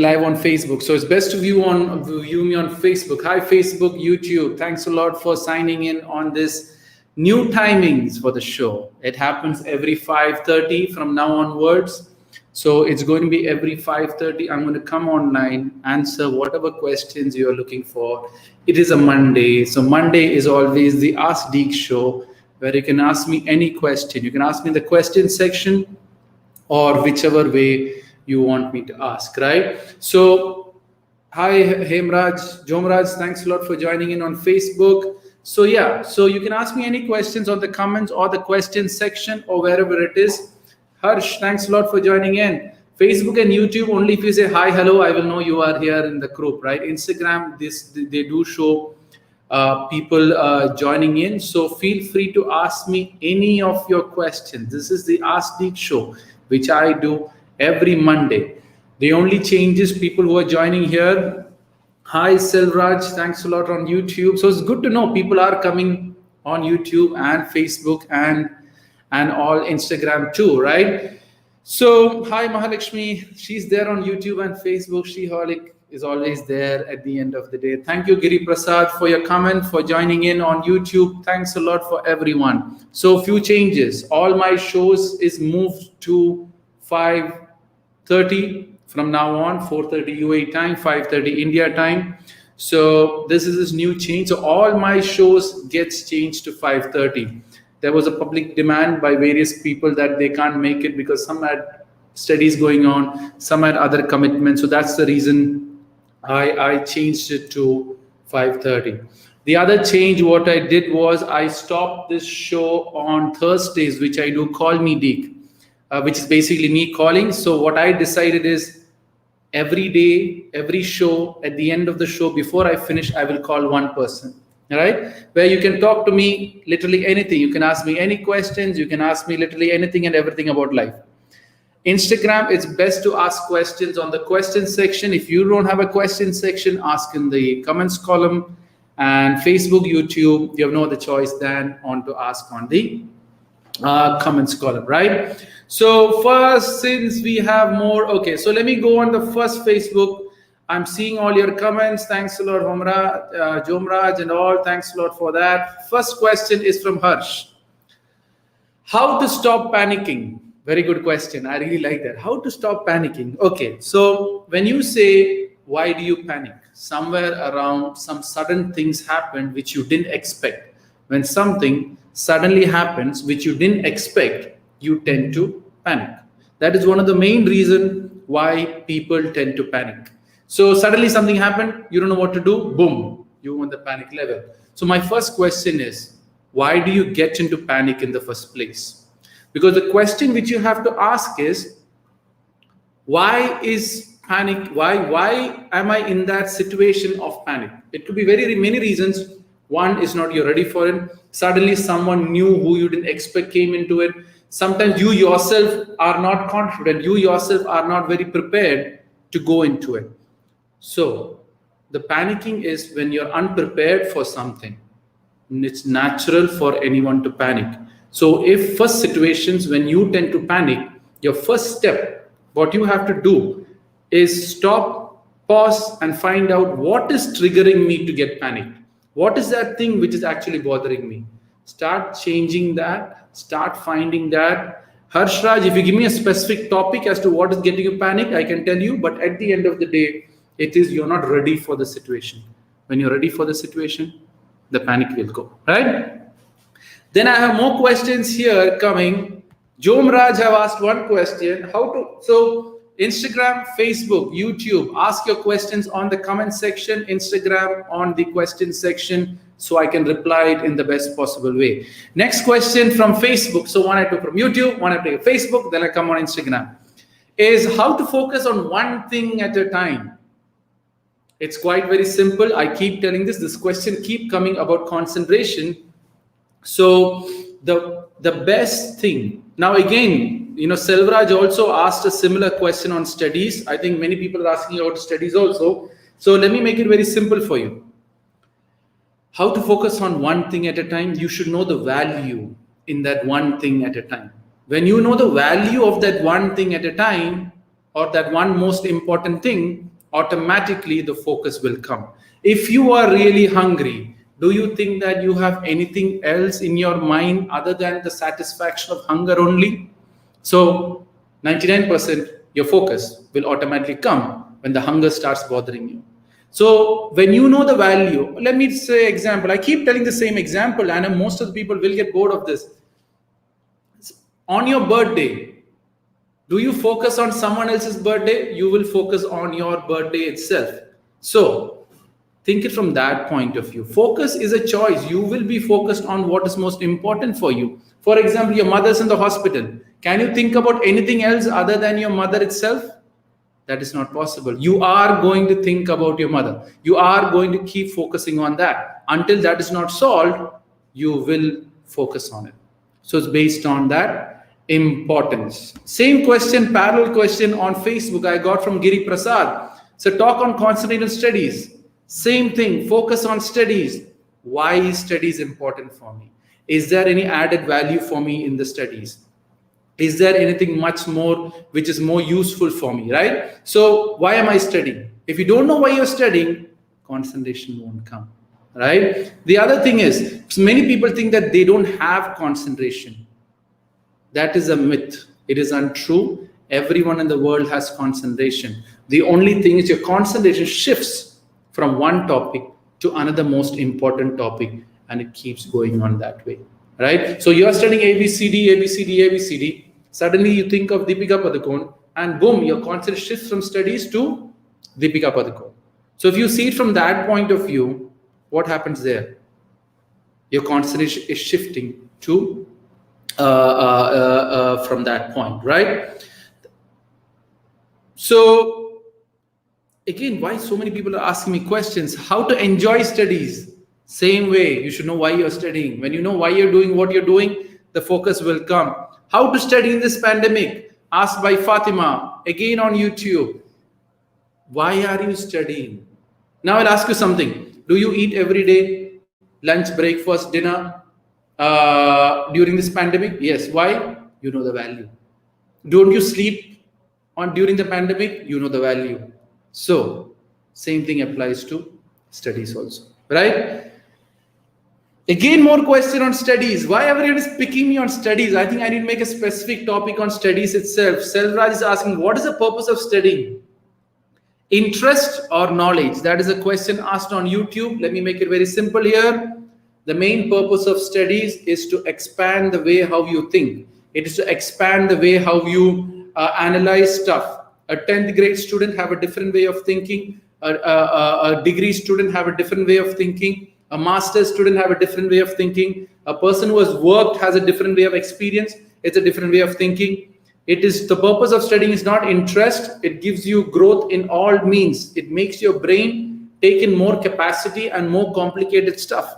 live on Facebook. So it's best to view me on Facebook. Hi, Facebook, YouTube. Thanks a lot for signing in on this new timings for the show. It happens every 5:30 from now onwards. So it's going to be every 5:30. I'm going to come online, answer whatever questions you're looking for. It is a Monday. So Monday is always the Ask Deek show where you can ask me any question. You can ask me in the question section or whichever way you want me to ask, right? So, hi, Hemraj, Jomraj, thanks a lot for joining in on Facebook. So yeah, so you can ask me any questions on the comments or the questions section or wherever it is. Harsh, thanks a lot for joining in. Facebook and YouTube, only if you say hi, hello, I will know you are here in the group, right? Instagram, they do show people joining in. So feel free to ask me any of your questions. This is the Ask Deek show, which I do every Monday. The only change is people who are joining here. Hi, Selvraj, thanks a lot on YouTube. So it's good to know people are coming on YouTube and Facebook and all Instagram too, right? So hi, Mahalakshmi, she's there on YouTube and Facebook. Sheholic is always there at the end of the day. Thank you, Giri Prasad, for your comment, for joining in on YouTube. Thanks a lot for everyone. So few changes. All my shows is moved to 5:30 from now on, 4:30 UAE time, 5:30 India time. So this is this new change. So all my shows gets changed to 5:30. There was a public demand by various people that they can't make it because some had studies going on, some had other commitments. So that's the reason I changed it to 5:30. The other change, what I did was I stopped this show on Thursdays, which I do Call Me Deek. Which is basically me calling. So what I decided is every day, every show, at the end of the show, before I finish, I will call one person, right? Where you can talk to me literally anything. You can ask me any questions. You can ask me literally anything and everything about life. Instagram, it's best to ask questions on the question section. If you don't have a question section, ask in the comments column. And Facebook, YouTube, you have no other choice than to ask on the comments column, right? So first, since we have more, okay, so let me go on the first Facebook. I'm seeing all your comments. Thanks a lot, Jomraj and all. Thanks a lot for that. First question is from Harsh. How to stop panicking? Very good question. I really like that. How to stop panicking? Okay, so when you say, why do you panic? Somewhere around some sudden things happened which you didn't expect. When something suddenly happens which you didn't expect, you tend to panic. That is one of the main reasons why people tend to panic. So suddenly something happened, you don't know what to do, boom, you're on the panic level. So my first question is, why do you get into panic in the first place? Because the question which you have to ask is, why is panic, why am I in that situation of panic? It could be very many reasons. One is not you're ready for it. Suddenly someone new who you didn't expect came into it. Sometimes you yourself are not confident. You yourself are not very prepared to go into it. So the panicking is when you're unprepared for something. It's natural for anyone to panic. So if first situations when you tend to panic, your first step, what you have to do is stop, pause, and find out what is triggering me to get panicked. What is that thing which is actually bothering me? Start changing that, start finding that. Harshraj, if you give me a specific topic as to what is getting you panic, I can tell you, but at the end of the day, it is you're not ready for the situation. When you're ready for the situation, the panic will go, right? Then I have more questions here coming. Jomraj have asked one question, so Instagram, Facebook, YouTube, ask your questions on the comment section, Instagram on the question section, so I can reply it in the best possible way. Next question from Facebook. So one I took from YouTube, one I took from Facebook, then I come on Instagram. Is how to focus on one thing at a time. It's quite very simple. I keep telling this question keep coming about concentration. So the best thing, now again, Selvraj also asked a similar question on studies. I think many people are asking about studies also. So let me make it very simple for you. How to focus on one thing at a time? You should know the value in that one thing at a time. When you know the value of that one thing at a time, or that one most important thing, automatically the focus will come. If you are really hungry, do you think that you have anything else in your mind other than the satisfaction of hunger only? So 99% your focus will automatically come when the hunger starts bothering you. So when you know the value, let me say example. I keep telling the same example, and most of the people will get bored of this. On your birthday, do you focus on someone else's birthday? You will focus on your birthday itself. So think it from that point of view. Focus is a choice. You will be focused on what is most important for you. For example, your mother's in the hospital. Can you think about anything else other than your mother itself? That is not possible. You are going to think about your mother. You are going to keep focusing on that. Until that is not solved, you will focus on it. So it's based on that importance. Same question, parallel question on Facebook I got from Giri Prasad. So talk on concentrated studies. Same thing, focus on studies. Why is studies important for me? Is there any added value for me in the studies? Is there anything much more which is more useful for me, right? So why am I studying? If you don't know why you're studying, concentration won't come, right? The other thing is, many people think that they don't have concentration. That is a myth. It is untrue. Everyone in the world has concentration. The only thing is your concentration shifts from one topic to another most important topic, and it keeps going on that way, right? So you're studying ABCD, ABCD, ABCD. Suddenly you think of Deepika Padukone, and boom, your concentration shifts from studies to Deepika Padukone. So if you see it from that point of view, what happens there? Your concentration is shifting to from that point, right? So again, why so many people are asking me questions? How to enjoy studies? Same way, you should know why you're studying. When you know why you're doing what you're doing, the focus will come. How to study in this pandemic? Asked by Fatima, again on YouTube. Why are you studying? Now I'll ask you something. Do you eat every day? Lunch, breakfast, dinner during this pandemic? Yes. Why? You know the value. Don't you sleep during the pandemic? You know the value. So same thing applies to studies also, right? Again, more question on studies. Why everyone is picking me on studies? I think I need to make a specific topic on studies itself. Selvraj is asking, what is the purpose of studying? Interest or knowledge? That is a question asked on YouTube. Let me make it very simple here. The main purpose of studies is to expand the way how you think. It is to expand the way how you analyze stuff. A 10th grade student have a different way of thinking. A degree student have a different way of thinking. A master's student have a different way of thinking. A person who has worked has a different way of experience. It's a different way of thinking. It is the purpose of studying is not interest. It gives you growth in all means. It makes your brain take in more capacity and more complicated stuff.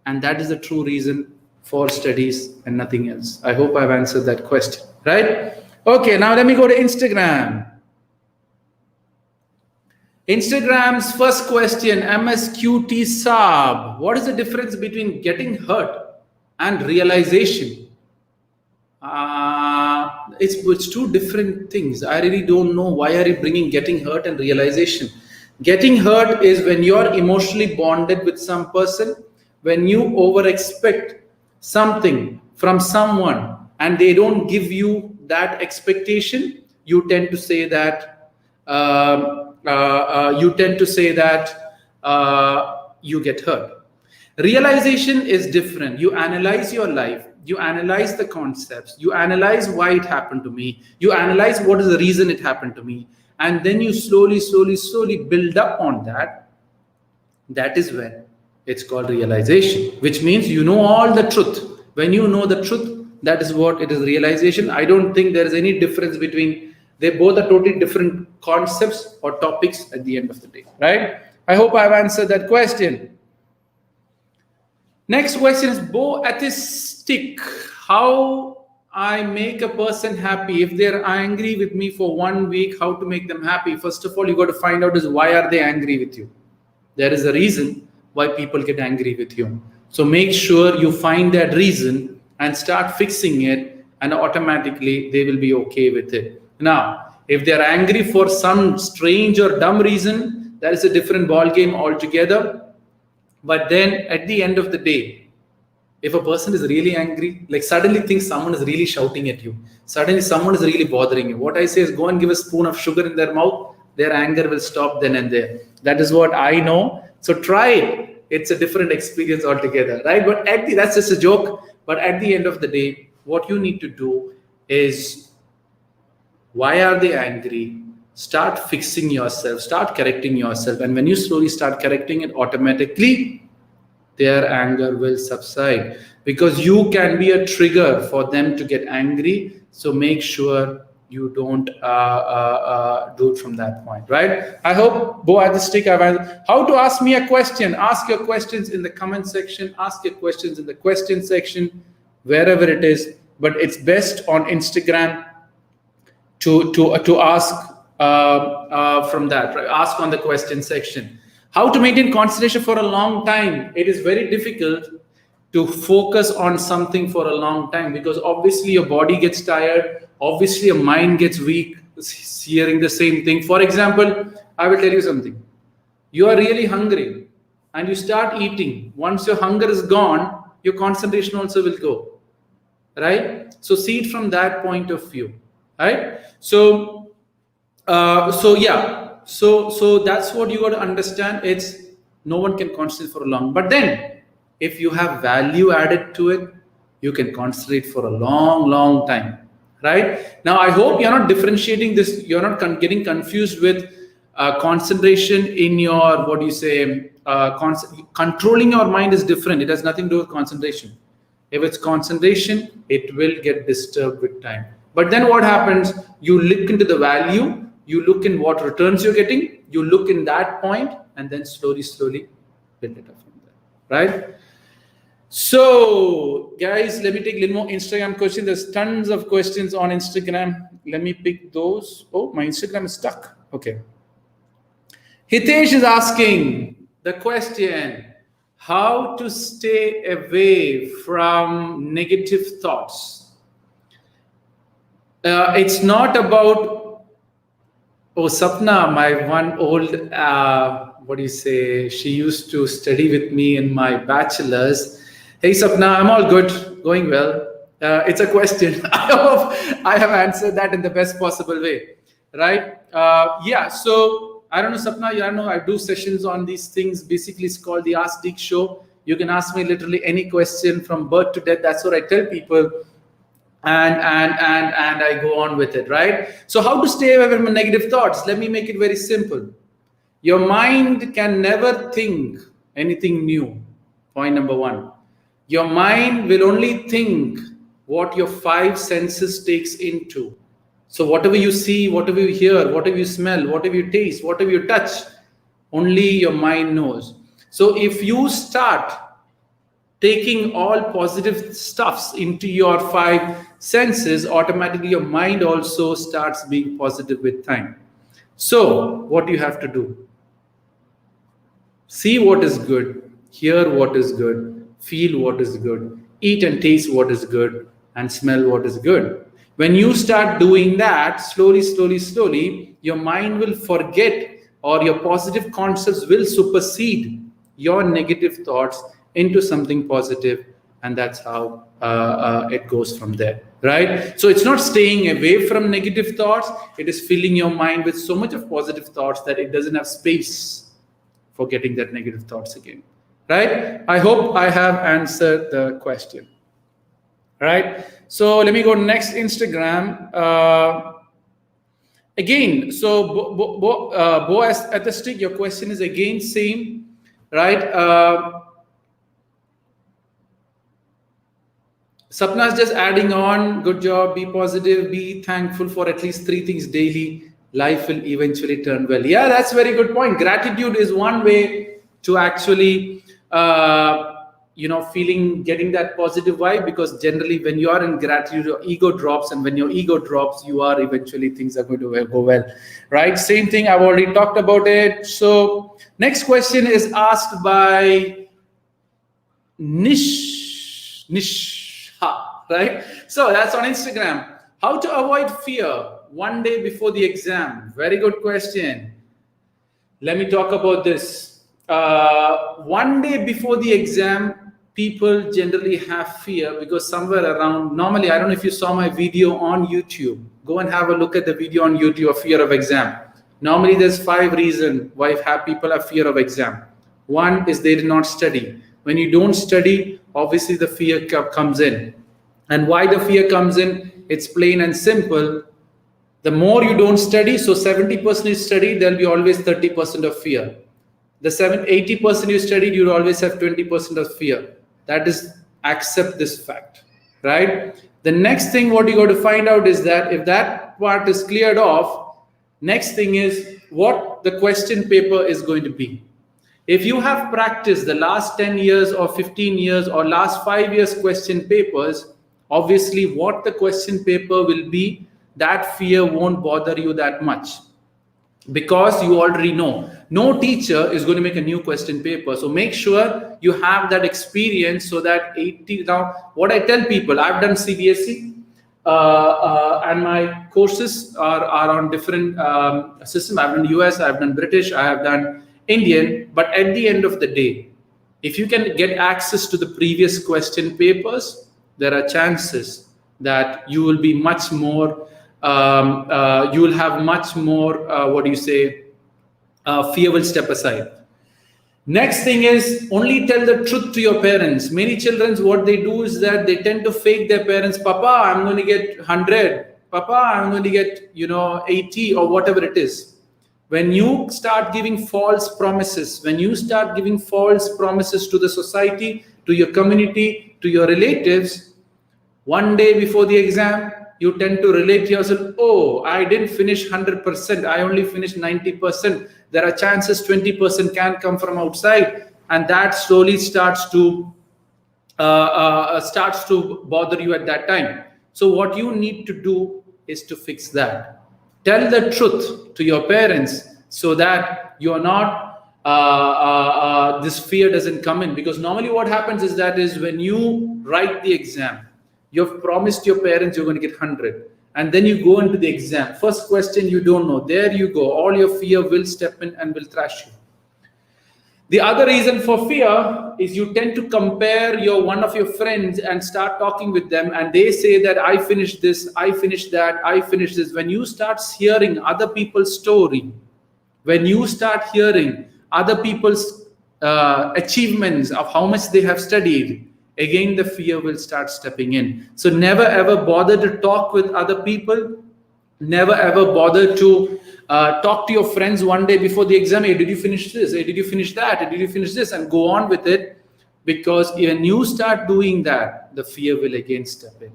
And that is the true reason for studies and nothing else. I hope I've answered that question, right? Okay, now let me go to Instagram. Instagram's first question, MSQT Saab. What is the difference between getting hurt and realization? It's two different things. I really don't know why are you bringing getting hurt and realization. Getting hurt is when you're emotionally bonded with some person, when you over expect something from someone and they don't give you that expectation, you tend to say that you get hurt. Realization is different. You analyze your life, you analyze the concepts, you analyze why it happened to me, you analyze what is the reason it happened to me, and then you slowly build up on that. That is when it's called realization, which means you know all the truth. When you know the truth, that is what it is, realization. I don't think there is any difference between, they both are totally different concepts or topics at the end of the day, right? I hope I've answered that question. Next question is atheistic. How I make a person happy? If they're angry with me for 1 week, how to make them happy? First of all, you got to find out is why are they angry with you? There is a reason why people get angry with you. So make sure you find that reason and start fixing it, and automatically they will be okay with it. Now, If they're angry for some strange or dumb reason, that is a different ball game altogether. But then at the end of the day, if a person is really angry, like suddenly thinks someone is really shouting at you, suddenly someone is really bothering you, what I say is go and give a spoon of sugar in their mouth, their anger will stop then and there. That is what I know. So try it. It's a different experience altogether, right? But that's just a joke. But at the end of the day, what you need to do is, why are they angry? Start fixing yourself, start correcting yourself. And when you slowly start correcting it, automatically their anger will subside, because you can be a trigger for them to get angry. So make sure you don't do it from that point, right? I hope, Bo at the stick, I've answered. How to ask me a question? Ask your questions in the comment section. Ask your questions in the question section, wherever it is. But it's best on Instagram to ask from that, right? Ask on the question section. How to maintain concentration for a long time? It is very difficult to focus on something for a long time, because obviously your body gets tired, obviously your mind gets weak hearing the same thing. For example, I will tell you something. You are really hungry and you start eating. Once your hunger is gone, your concentration also will go, right? So see it from that point of view, right? So that's what you got to understand. It's no one can concentrate for long, but then if you have value added to it, you can concentrate for a long time, right? Now I hope you're not differentiating this, you're not getting confused with concentration in your, what do you say, controlling your mind is different. It has nothing to do with concentration. If it's concentration, it will get disturbed with time. But then what happens? You look into the value, you look in what returns you're getting, you look in that point, and then slowly build it up from there, right? So guys, let me take a little more Instagram questions. There's tons of questions on Instagram. Let me pick those. Oh, my Instagram is stuck. Okay. Hitesh is asking the question, how to stay away from negative thoughts. It's not about, Sapna, my one old, what do you say, she used to study with me in my bachelor's. Hey Sapna, I'm all good, going well. It's a question. I hope I have answered that in the best possible way, right? Yeah, so I don't know, Sapna, I know I do sessions on these things. Basically, it's called the Ask Deek Show. You can ask me literally any question from birth to death. That's what I tell people. And I go on with it, right? So how to stay away from negative thoughts? Let me make it very simple. Your mind can never think anything new. Point number one. Your mind will only think what your five senses takes into. So whatever you see, whatever you hear, whatever you smell, whatever you taste, whatever you touch, only your mind knows. So if you start taking all positive stuffs into your five senses, automatically your mind also starts being positive with time. So what do you have to do? See what is good, hear what is good, feel what is good, eat and taste what is good, and smell what is good. When you start doing that, slowly, your mind will forget, or your positive concepts will supersede your negative thoughts into something positive, and that's how it goes from there, right? So it's not staying away from negative thoughts, it is filling your mind with so much of positive thoughts that it doesn't have space for getting that negative thoughts again, right? I hope I have answered the question, right? So let me go next Instagram. Again, so Bo at the stick, your question is again same, right? Sapna's just adding on, good job, be positive, be thankful for at least 3 things daily. Life will eventually turn well. Yeah, that's a very good point. Gratitude is one way to actually, getting that positive vibe, because generally when you are in gratitude, your ego drops, and when your ego drops, you are eventually, things are going to go well, right? Same thing, I've already talked about it. So next question is asked by Nish, right? So that's on Instagram. How to avoid fear one day before the exam. Very good question. Let me talk about this. One day before the exam, people generally have fear because somewhere around, normally, I don't know if you saw my video on YouTube. Go and have a look at the video on YouTube of fear of exam. Normally, there's 5 reasons why people have fear of exam. One is they did not study. When you don't study, obviously the fear comes in. And why the fear comes in? It's plain and simple. The more you don't study, so 70% you study, there'll be always 30% of fear. The 80% you studied, you'll always have 20% of fear. That is, accept this fact, right? The next thing what you got to find out is that if that part is cleared off, next thing is what the question paper is going to be. If you have practiced the last 10 years or 15 years or last 5 years question papers, obviously what the question paper will be, that fear won't bother you that much because you already know. No teacher is going to make a new question paper. So make sure you have that experience so that now what I tell people, I've done CBSE and my courses are on different systems. I've done US, I've done British, I have done Indian. But at the end of the day, if you can get access to the previous question papers, there are chances that you will be much more you will have much more fear will step aside. Next thing is only tell the truth to your parents. Many children, what they do is that they tend to fake their parents. Papa, I'm going to get 100. Papa, I'm going to get 80 or whatever it is. When you start giving false promises, when you start giving false promises to the society, to your community, to your relatives, one day before the exam, you tend to relate to yourself, oh, I didn't finish 100%, I only finished 90%. There are chances 20% can come from outside, and that slowly starts to bother you at that time. So what you need to do is to fix that. Tell the truth to your parents so that you are not, this fear doesn't come in. Because normally what happens is when you write the exam, you've promised your parents you're going to get 100. And then you go into the exam. First question you don't know. There you go. All your fear will step in and will thrash you. The other reason for fear is you tend to compare one of your friends and start talking with them. And they say that I finished this, I finished that, I finished this. When you start hearing other people's story, when you start hearing other people's achievements of how much they have studied, again, the fear will start stepping in. So never ever bother to talk with other people. Never ever bother to talk to your friends one day before the exam. Hey, did you finish this? Hey, did you finish that? Hey, did you finish this? And go on with it. Because when you start doing that, the fear will again step in.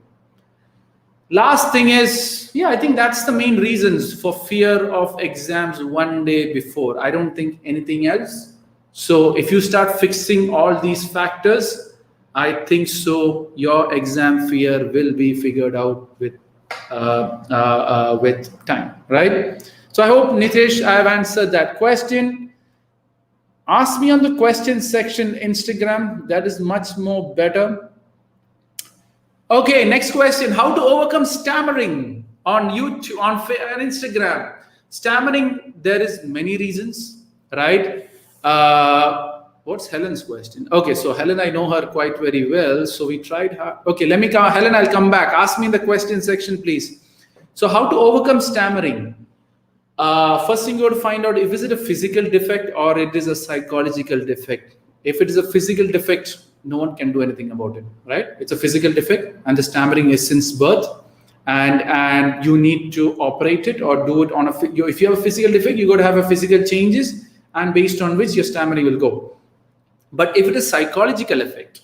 Last thing is, I think that's the main reasons for fear of exams one day before. I don't think anything else. So if you start fixing all these factors, I think so your exam fear will be figured out with time, right? So I hope, Nitesh, I have answered that question. Ask me on the question section Instagram. That is much more better. Okay, next question. How to overcome stammering on YouTube, on Instagram? Stammering, there is many reasons, right? What's Helen's question? Okay, so Helen, I know her quite very well. So we tried her. Okay, let me come. Helen, I'll come back. Ask me in the question section, please. So how to overcome stammering? First thing you got to find out if is it a physical defect or it is a psychological defect. If it is a physical defect, no one can do anything about it, right? It's a physical defect and the stammering is since birth, and you need to operate it or do it on if you have a physical defect, you got to have a physical changes, and based on which your stammering will go. But if it is psychological effect,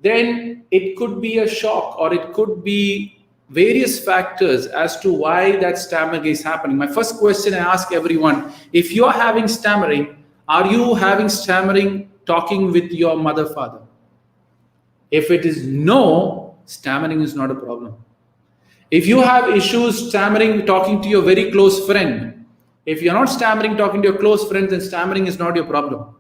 then it could be a shock or it could be various factors as to why that stammering is happening. My first question I ask everyone, if you're having stammering, are you having stammering talking with your mother, father? If it is no, stammering is not a problem. If you have issues stammering talking to your very close friend, if you're not stammering talking to your close friend, then stammering is not your problem.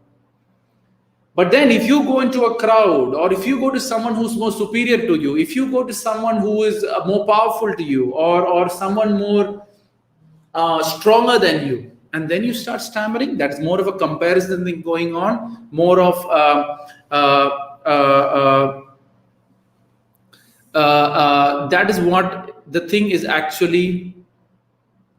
But then if you go into a crowd, or if you go to someone who's more superior to you, if you go to someone who is more powerful to you, or someone more stronger than you, and then you start stammering. That is more of a comparison thing going on, more of that is what the thing is actually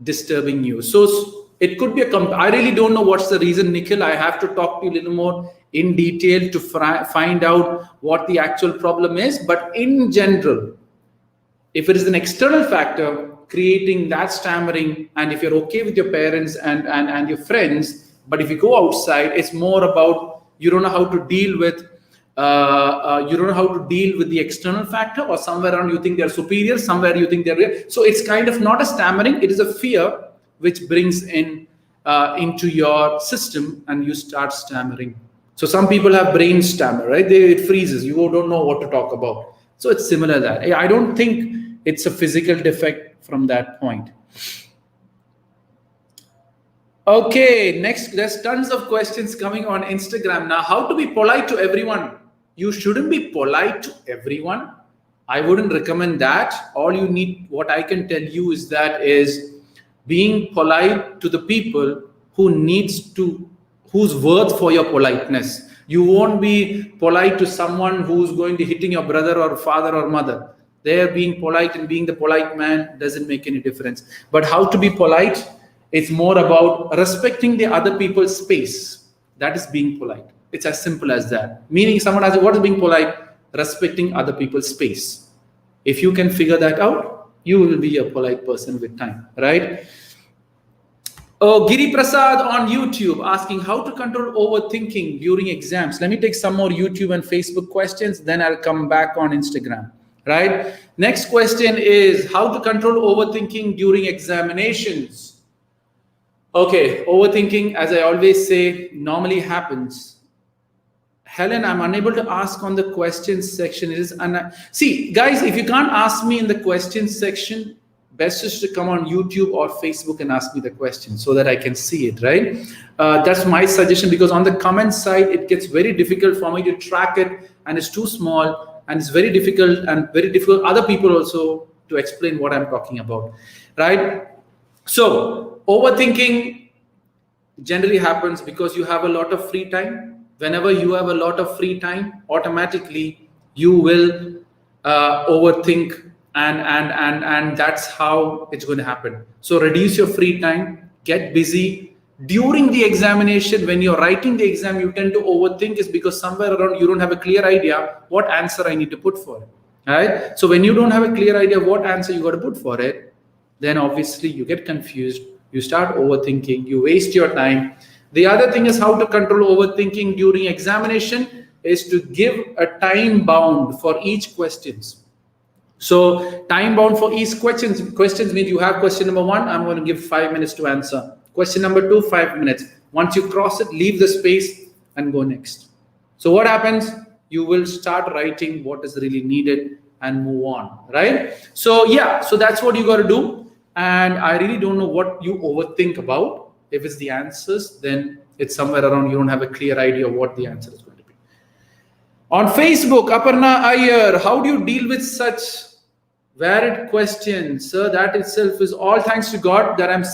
disturbing you. So it could be I really don't know what's the reason, Nikhil. I have to talk to you a little more in detail to find out what the actual problem is. But in general, if it is an external factor creating that stammering, and if you're okay with your parents and your friends, but if you go outside, it's more about you don't know how to deal with the external factor, or somewhere around you think they're superior, somewhere you think they're real. So it's kind of not a stammering, it is a fear which brings in into your system, and you start stammering. So some people have brain stammer, right? It freezes, you don't know what to talk about. So it's similar to that. I don't think it's a physical defect from that point. Okay, next, there's tons of questions coming on Instagram now. How to be polite to everyone? You shouldn't be polite to everyone. I wouldn't recommend that. All you need, what I can tell you is being polite to the people who's worth for your politeness. You won't be polite to someone who's going to hitting your brother or father or mother. They're being polite, and being the polite man doesn't make any difference. But how to be polite? It's more about respecting the other people's space. That is being polite. It's as simple as that. Meaning, someone asks, what is being polite? Respecting other people's space. If you can figure that out, you will be a polite person with time, right? Oh, Giri Prasad on YouTube asking how to control overthinking during exams. Let me take some more YouTube and Facebook questions, then I'll come back on Instagram, right? Next question is how to control overthinking during examinations. Okay, overthinking, as I always say, normally happens. Helen, I'm unable to ask on the questions section. See, guys, if you can't ask me in the questions section, best is to come on YouTube or Facebook and ask me the question so that I can see it, right? That's my suggestion, because on the comment side, it gets very difficult for me to track it, and it's too small, and it's very difficult other people also to explain what I'm talking about, right? So overthinking generally happens because you have a lot of free time. Whenever you have a lot of free time, automatically you will overthink, and that's how it's going to happen. So reduce your free time, get busy. During the examination, when you're writing the exam, you tend to overthink, is because somewhere around you don't have a clear idea what answer I need to put for it, right? So when you don't have a clear idea what answer you got to put for it, then obviously you get confused, you start overthinking, you waste your time. The other thing is how to control overthinking during examination is to give a time bound for each questions. So time bound for each questions means you have question number 1, I'm going to give 5 minutes to answer. Question number 2, 5 minutes. Once you cross it, leave the space and go next. So what happens? You will start writing what is really needed and move on, right? So yeah, so that's what you got to do. And I really don't know what you overthink about. If it's the answers, then it's somewhere around you don't have a clear idea of what the answer is going to be. On Facebook, Aparna Iyer, how do you deal with such varied questions? Sir, that itself is all thanks to God that I'm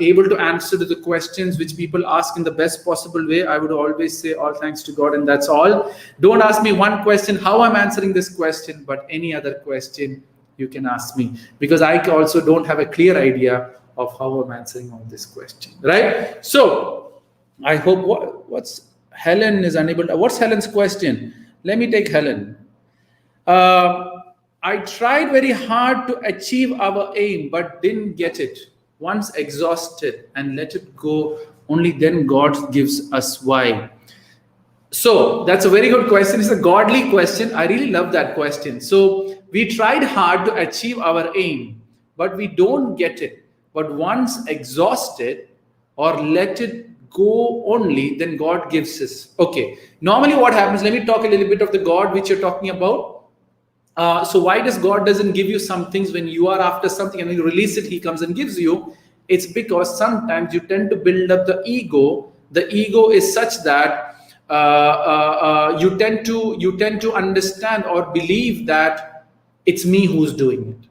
able to answer to the questions which people ask in the best possible way. I would always say all thanks to God, and that's all. Don't ask me one question, how I'm answering this question, but any other question you can ask me, because I also don't have a clear idea of how I'm answering on this question, right? So I hope what's Helen is unable to, what's Helen's question? Let me take Helen. I tried very hard to achieve our aim, but didn't get it. Once exhausted and let it go, only then God gives us why. So that's a very good question. It's a godly question. I really love that question. So we tried hard to achieve our aim, but we don't get it. But once exhausted or let it go only, then God gives us. Okay, normally what happens, let me talk a little bit of the God which you're talking about. So why does God doesn't give you some things when you are after something and when you release it, he comes and gives you? It's because sometimes you tend to build up the ego. The ego is such that you tend to understand or believe that it's me who's doing it.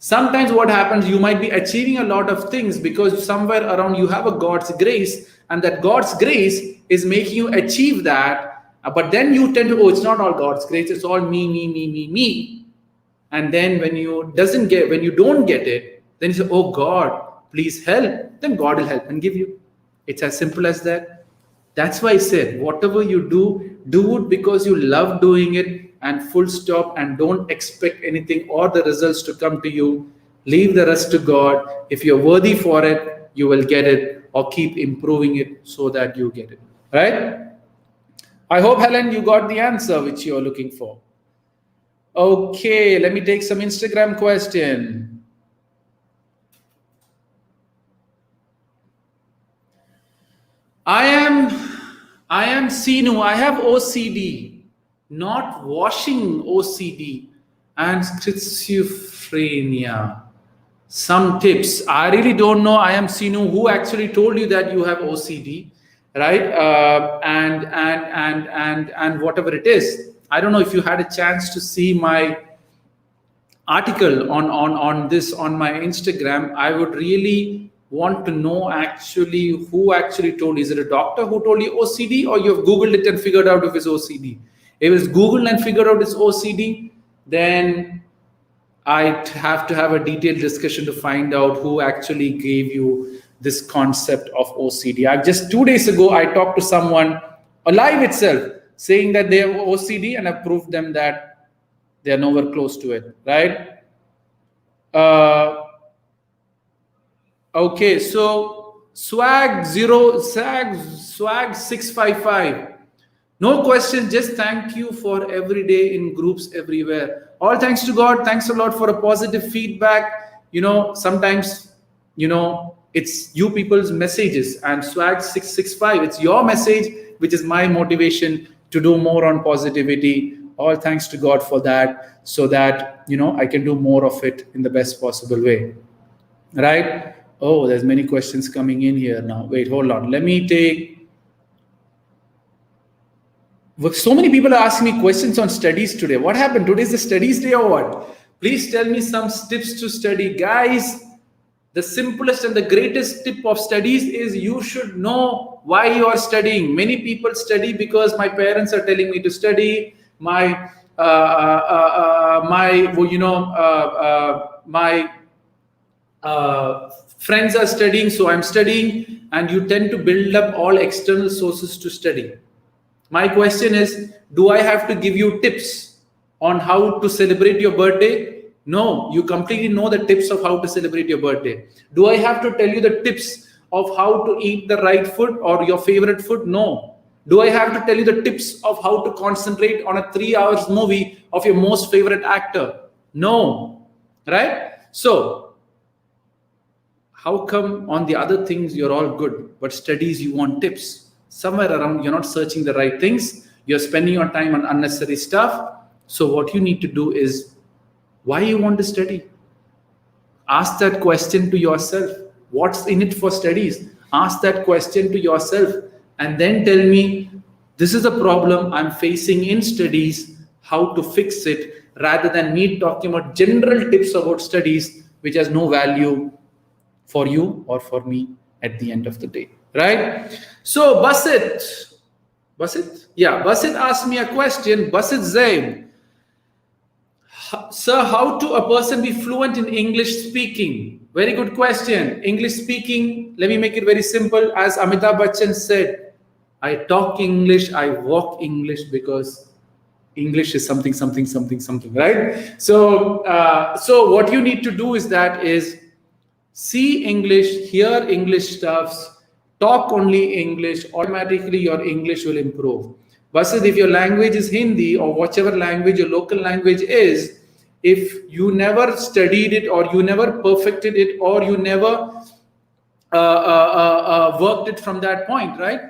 Sometimes what happens, you might be achieving a lot of things because somewhere around you have a God's grace, and that God's grace is making you achieve that. But then you tend to, oh, it's not all God's grace, it's all me. And then when you don't get it, then you say, oh God, please help. Then God will help and give you. It's as simple as that. That's why I said, whatever you do it because you love doing it, and full stop, and don't expect anything or the results to come to you. Leave the rest to God. If you're worthy for it, you will get it, or keep improving it so that you get it. Right? I hope, Helen, you got the answer which you're looking for. Okay, let me take some Instagram question. I am Sinu. I have OCD. Not washing OCD and schizophrenia. Some tips. I really don't know. I am Sinu. Who actually told you that you have OCD, right? And whatever it is. I don't know if you had a chance to see my article on this on my Instagram. I would really want to know actually who actually told you. Is it a doctor who told you OCD, or you've Googled it and figured out if it's OCD? If it's Googled and figured out it's OCD, then I'd have to have a detailed discussion to find out who actually gave you this concept of OCD. Just 2 days ago, I talked to someone alive itself saying that they have OCD, and I proved them that they are nowhere close to it, right? Okay, so swag 655. No questions, just thank you for every day in groups everywhere. All thanks to God. Thanks a lot for a positive feedback. Sometimes, it's you people's messages, and swag 665, it's your message, which is my motivation to do more on positivity. All thanks to God for that, so that, I can do more of it in the best possible way. Right? Oh, there's many questions coming in here now. Wait, hold on. Let me take. So many people are asking me questions on studies today. What happened? Today's the studies day or what? Please tell me some tips to study. Guys, the simplest and the greatest tip of studies is you should know why you are studying. Many people study because my parents are telling me to study. My friends are studying, so I'm studying. And you tend to build up all external sources to study. My question is, do I have to give you tips on how to celebrate your birthday? No, you completely know the tips of how to celebrate your birthday. Do I have to tell you the tips of how to eat the right food or your favorite food? No. Do I have to tell you the tips of how to concentrate on a 3-hour movie of your most favorite actor? No. Right? So, how come on the other things you're all good, but studies you want tips? Somewhere around you're not searching the right things, you're spending your time on unnecessary stuff. So what you need to do is, why you want to study? Ask that question to yourself. What's in it for studies? Ask that question to yourself, and then tell me, this is a problem I'm facing in studies, how to fix it, rather than me talking about general tips about studies which has no value for you or for me at the end of the day. Right? So Basit asked me a question. Basit Zain, sir, how to a person be fluent in English speaking? Very good question. English speaking, let me make it very simple. As Amitabh Bachchan said, I talk English, I walk English, because English is something, right? So what you need to do is see English, hear English stuffs, talk only English, automatically your English will improve. Versus if your language is Hindi or whichever language your local language is, if you never studied it or you never perfected it or you never worked it from that point, right?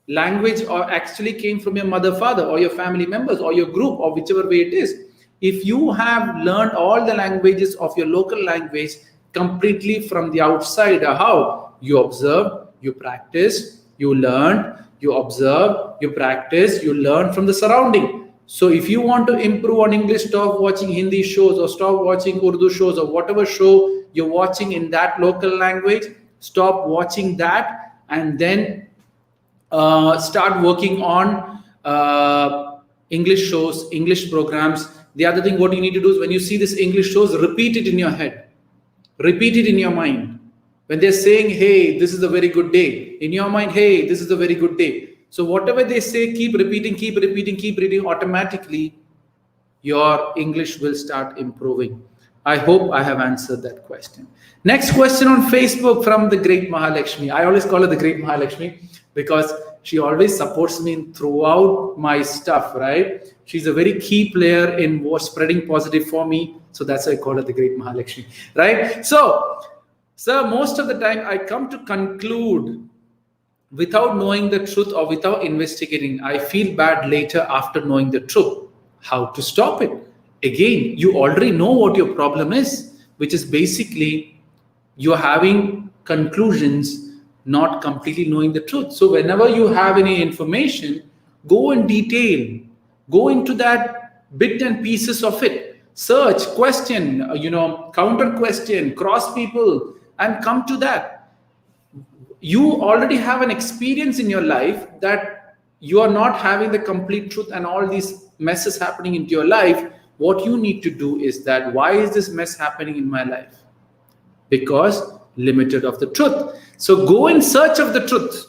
Language or actually came from your mother, father, or your family members, or your group, or whichever way it is. If you have learned all the languages of your local language completely from the outside, how? You observe, you practice, you learn, you observe, you practice, you learn from the surrounding. So if you want to improve on English, stop watching Hindi shows or stop watching Urdu shows or whatever show you're watching in that local language. Stop watching that and then start working on English shows, English programs. The other thing, what you need to do is when you see this English shows, repeat it in your head, repeat it in your mind. When they're saying, hey, this is a very good day, in your mind, hey, this is a very good day. So whatever they say, keep repeating, keep repeating, keep reading. Automatically, your English will start improving. I hope I have answered that question. Next question on Facebook from the great Mahalakshmi. I always call her the great Mahalakshmi because she always supports me throughout my stuff, right? She's a very key player in spreading positive for me. So that's why I call her the great Mahalakshmi, right? So, sir, most of the time I come to conclude without knowing the truth or without investigating. I feel bad later after knowing the truth. How to stop it? Again, you already know what your problem is, which is basically you're having conclusions, not completely knowing the truth. So whenever you have any information, go in detail, go into that bit and pieces of it, search, question, counter question, cross people, and come to that. You already have an experience in your life that you are not having the complete truth and all these messes happening into your life. What you need to do is that, why is this mess happening in my life? Because limited of the truth. So go in search of the truth.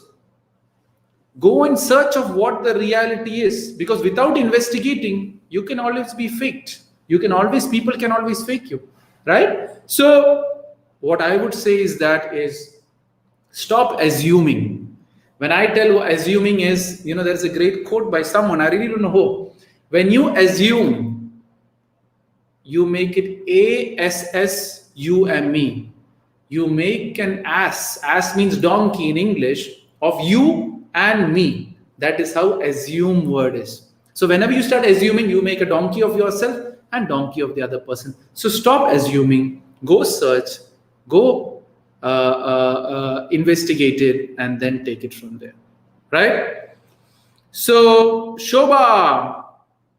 Go in search of what the reality is, because without investigating, you can always be faked. People can always fake you, right? So what I would say is stop assuming. When I tell what assuming is, there's a great quote by someone, I really don't know who. When you assume, you make it ASSUME. You make an ass means donkey in English, of you and me. That is how assume word is. So whenever you start assuming, you make a donkey of yourself and donkey of the other person. So stop assuming, go search, go investigate it, and then take it from there, right? So Shobha,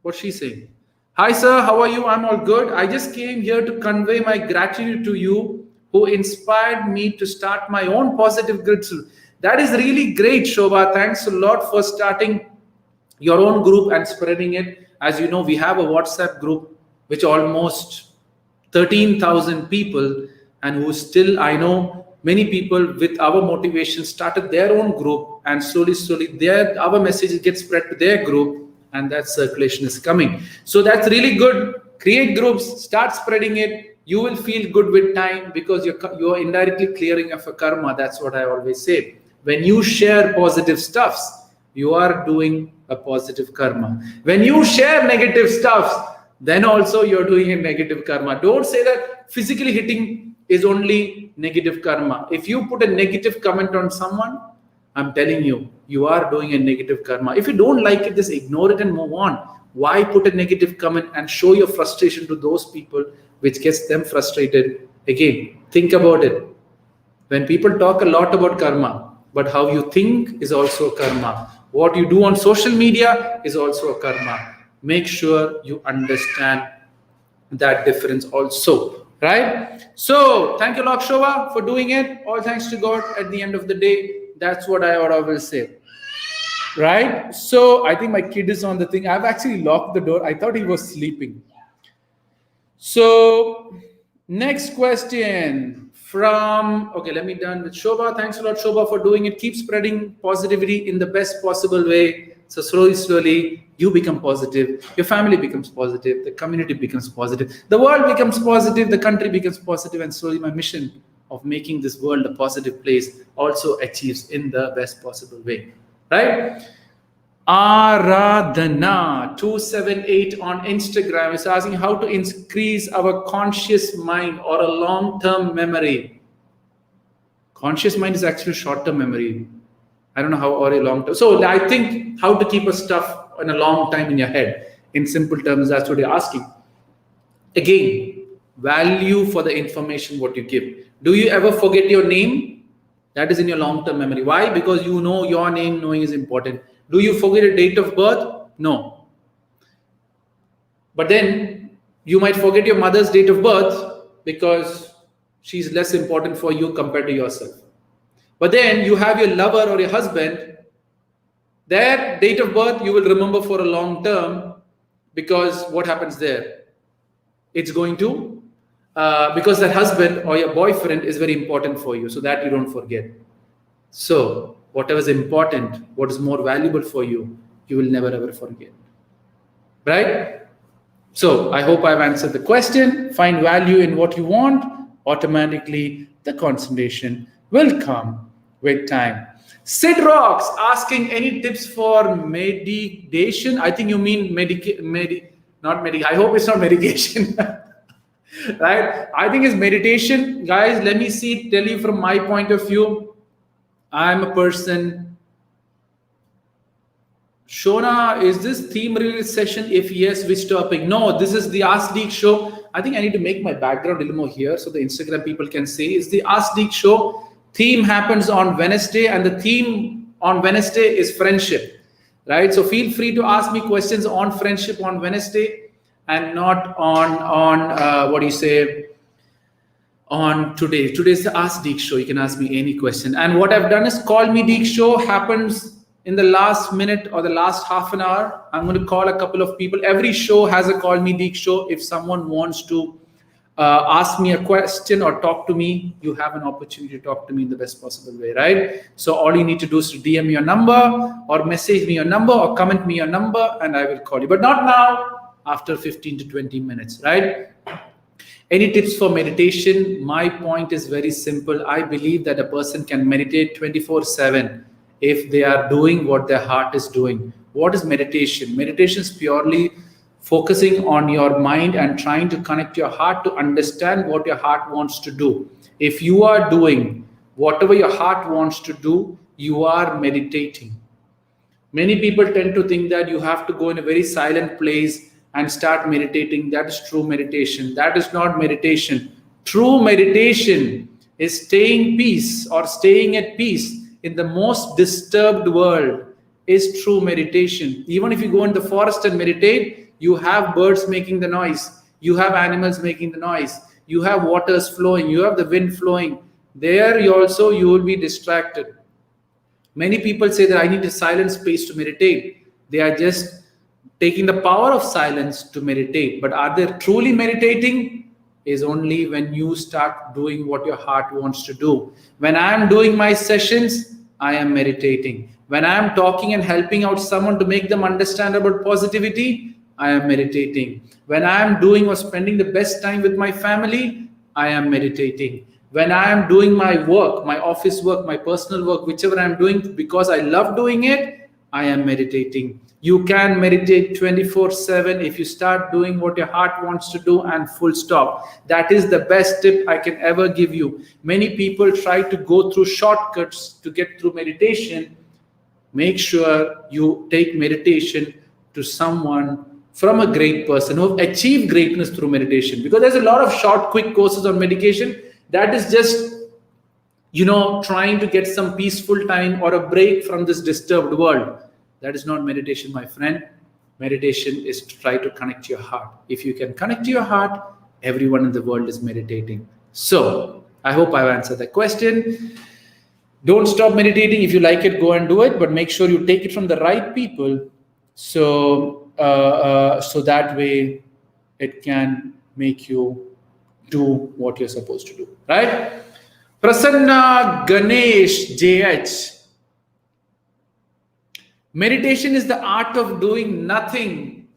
what's she saying? Hi sir, how are you? I'm all good. I just came here to convey my gratitude to you who inspired me to start my own positive gratitude. That is really great, Shobha. Thanks a lot for starting your own group and spreading it. As you know, we have a WhatsApp group which almost 13,000 people, and who still, I know many people with our motivation started their own group, and slowly our message gets spread to their group, and that circulation is coming. So that's really good. Create groups, start spreading it. You will feel good with time because you're indirectly clearing of a karma. That's what I always say. When you share positive stuffs, you are doing a positive karma. When you share negative stuffs, then also you're doing a negative karma. Don't say that physically hitting is only negative karma. If you put a negative comment on someone, I'm telling you, you are doing a negative karma. If you don't like it, just ignore it and move on. Why put a negative comment and show your frustration to those people, which gets them frustrated? Again, think about it. When people talk a lot about karma, but how you think is also a karma. What you do on social media is also a karma. Make sure you understand that difference also, right? So thank you, Lakshova, for doing it. All thanks to God at the end of the day. That's what I will say, right? So I think my kid is on the thing. I've actually locked the door. I thought he was sleeping. So next question from, okay, let me done with Shobha. Thanks a lot, Shobha, for doing it. Keep spreading positivity in the best possible way. So slowly, you become positive. Your family becomes positive. The community becomes positive. The world becomes positive. The country becomes positive. And slowly my mission of making this world a positive place also achieves in the best possible way, right? Aradhana 278 on Instagram is asking how to increase our conscious mind or a long-term memory. Conscious mind is actually short-term memory. I don't know how, or a long-term. So I think how to keep a stuff in a long time in your head. In simple terms, that's what you're asking. Again, value for the information what you give. Do you ever forget your name? That is in your long-term memory. Why? Because you know your name, knowing is important. Do you forget a date of birth? No. But then you might forget your mother's date of birth because she's less important for you compared to yourself. But then you have your lover or your husband, their date of birth you will remember for a long term, because what happens there? It's going to, because that husband or your boyfriend is very important for you, so that you don't forget. So whatever is important, what is more valuable for you, you will never ever forget. Right? So I hope I've answered the question. Find value in what you want. Automatically, the concentration will come with time. Sid Rocks asking any tips for meditation. I think you mean not medic. I hope it's not medication. Right? I think it's meditation. Guys, let me tell you from my point of view. I'm a person. Shona, is this theme related session? If yes, which topic? No, this is the Ask Deek show. I think I need to make my background a little more here so the Instagram people can see. It's the Ask Deek show. Theme happens on Wednesday, and the theme on Wednesday is friendship, right? So feel free to ask me questions on friendship on Wednesday and not on what do you say, on today. Today's the Ask Deek show. You can ask me any question. And what I've done is Call Me Deek show happens in the last minute or the last half an hour. I'm going to call a couple of people. Every show has a Call Me Deek show. If someone wants to ask me a question or talk to me, you have an opportunity to talk to me in the best possible way, right? So all you need to do is to DM me your number or message me your number or comment me your number and I will call you. But not now, after 15 to 20 minutes, right? Any tips for meditation? My point is very simple. I believe that a person can meditate 24/7 if they are doing what their heart is doing. What is meditation? Meditation is purely focusing on your mind and trying to connect your heart to understand what your heart wants to do. If you are doing whatever your heart wants to do, you are meditating. Many people tend to think that you have to go in a very silent place and start meditating. That is true meditation. That is not meditation. True meditation is staying peace or staying at peace in the most disturbed world is true meditation. Even if you go in the forest and meditate, you have birds making the noise. You have animals making the noise. You have waters flowing. You have the wind flowing. There you will be distracted. Many people say that I need a silent space to meditate. They are just taking the power of silence to meditate. But are they truly meditating? Is only when you start doing what your heart wants to do. When I am doing my sessions, I am meditating. When I am talking and helping out someone to make them understand about positivity, I am meditating. When I am doing or spending the best time with my family, I am meditating. When I am doing my work, my office work, my personal work, whichever I am doing because I love doing it, I am meditating. You can meditate 24/7 if you start doing what your heart wants to do and full stop. That is the best tip I can ever give you. Many people try to go through shortcuts to get through meditation. Make sure you take meditation to someone from a great person who have achieved greatness through meditation. Because there's a lot of short, quick courses on meditation that is just, trying to get some peaceful time or a break from this disturbed world. That is not meditation, my friend. Meditation is to try to connect to your heart. If you can connect to your heart, everyone in the world is meditating. So I hope I've answered the question. Don't stop meditating. If you like it, go and do it, but make sure you take it from the right people. So that way it can make you do what you're supposed to do, right? Prasanna Ganesh JH. Meditation is the art of doing nothing.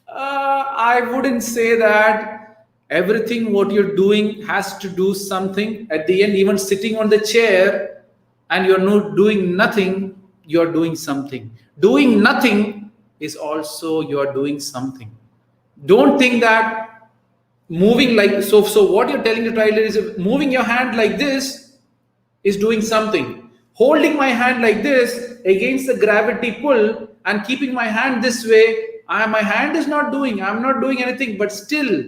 I wouldn't say that. Everything what you're doing has to do something. At the end, even sitting on the chair and you're not doing nothing, you're doing something. Doing nothing is also you're doing something. Don't think that moving like so what you're telling the child is moving your hand like this is doing something. Holding my hand like this against the gravity pull and keeping my hand this way, my hand is not doing, I'm not doing anything, but still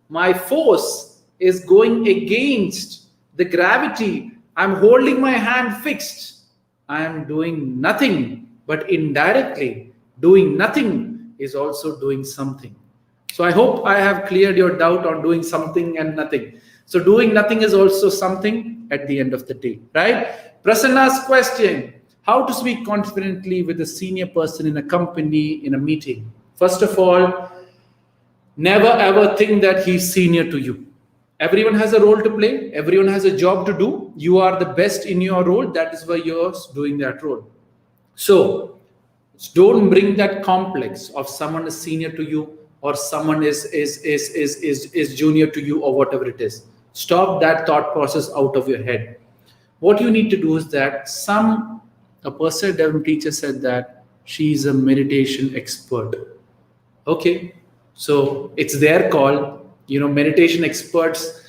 my force is going against the gravity. I'm holding my hand fixed. I am doing nothing, but indirectly doing nothing is also doing something. So I hope I have cleared your doubt on doing something and nothing. So doing nothing is also something at the end of the day, right? Prasanna's question: how to speak confidently with a senior person in a company, in a meeting? First of all, never ever think that he's senior to you. Everyone has a role to play. Everyone has a job to do. You are the best in your role. That is why you're doing that role. So don't bring that complex of someone is senior to you or someone is junior to you or whatever it is. Stop that thought process out of your head. What you need to do is that a personal development teacher said that she is a meditation expert. Okay, so it's their call. Meditation experts.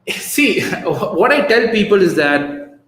See, what I tell people is that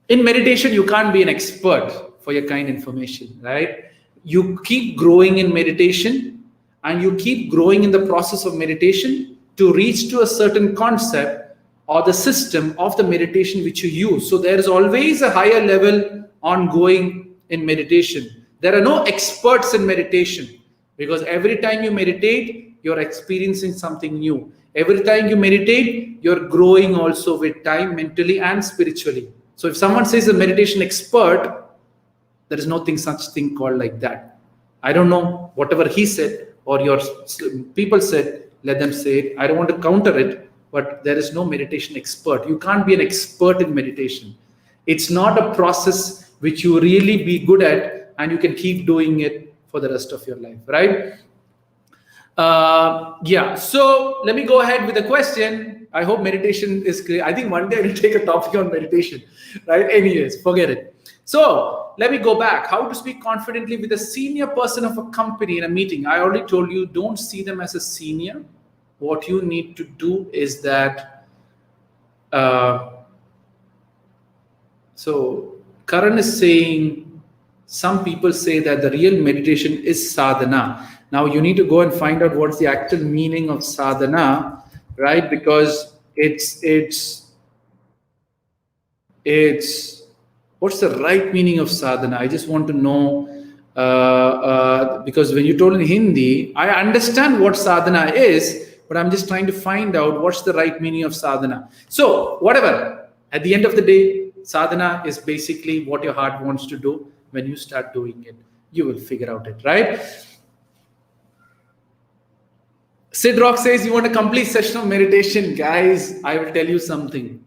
in meditation, you can't be an expert for your kind information, right? You keep growing in meditation and you keep growing in the process of meditation to reach to a certain concept or the system of the meditation which you use. So there is always a higher level ongoing in meditation. There are no experts in meditation because every time you meditate, you're experiencing something new. Every time you meditate, you're growing also with time, mentally and spiritually. So if someone says a meditation expert, there is no such thing called like that. I don't know, whatever he said or your people said, let them say it. I don't want to counter it, but there is no meditation expert. You can't be an expert in meditation. It's not a process which you really be good at and you can keep doing it for the rest of your life, right? Yeah, so let me go ahead with the question. I hope meditation is clear. I think one day we'll take a topic on meditation, right? Anyways, forget it. So let me go back. How to speak confidently with a senior person of a company in a meeting. I already told you, don't see them as a senior. What you need to do is that, so Karan is saying, some people say that the real meditation is sadhana. Now you need to go and find out what's the actual meaning of sadhana, right? Because it's what's the right meaning of sadhana? I just want to know, because when you told in Hindi, I understand what sadhana is, but I'm just trying to find out what's the right meaning of sadhana. So whatever, at the end of the day, sadhana is basically what your heart wants to do. When you start doing it, you will figure out it, right? Sid Rock says, you want a complete session of meditation. Guys, I will tell you something.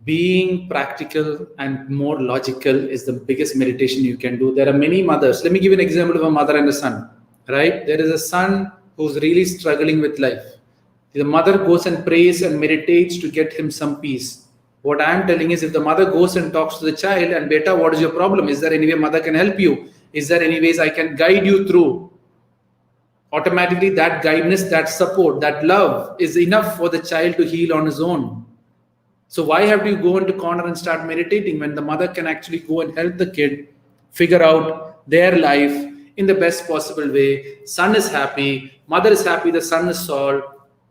Being practical and more logical is the biggest meditation you can do. There are many mothers. Let me give you an example of a mother and a son, right? There is a son who's really struggling with life. The mother goes and prays and meditates to get him some peace. What I am telling is, if the mother goes and talks to the child and, beta, what is your problem? Is there any way mother can help you? Is there any ways I can guide you through? Automatically that guidance, that support, that love is enough for the child to heal on his own. So why have to go into corner and start meditating when the mother can actually go and help the kid figure out their life in the best possible way? Son is happy, mother is happy, the son is solved,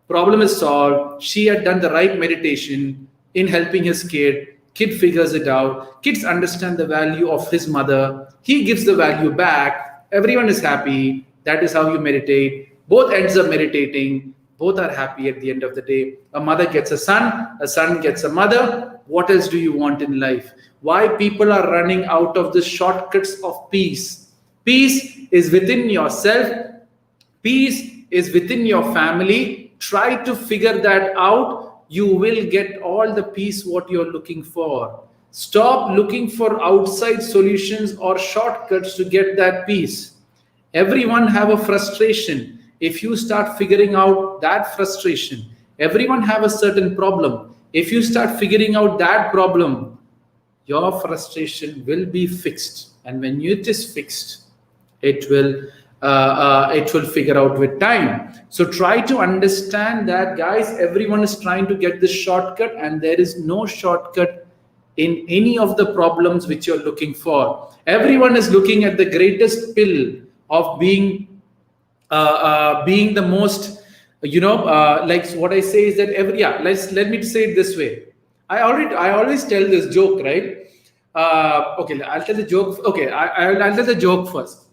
problem is solved. She had done the right meditation in helping his kid figures it out, kids understand the value of his mother, he gives the value back, everyone is happy. That is how you meditate. Both ends are meditating, both are happy at the end of the day. A mother gets a son gets a mother. What else do you want in life? Why people are running out of the shortcuts of peace? Peace is within yourself, peace is within your family. Try to figure that out. You will get all the peace what you're looking for. Stop looking for outside solutions or shortcuts to get that peace. Everyone have a frustration. If you start figuring out that frustration, everyone have a certain problem. If you start figuring out that problem, your frustration will be fixed. And when it is fixed, it will figure out with time. So try to understand that, guys, everyone is trying to get this shortcut, and there is no shortcut in any of the problems which you're looking for. Everyone is looking at the greatest pill of being the most, like what I say is that let me say it this way. I always tell this joke, right? Okay, I'll tell the joke. Okay, I'll tell the joke first.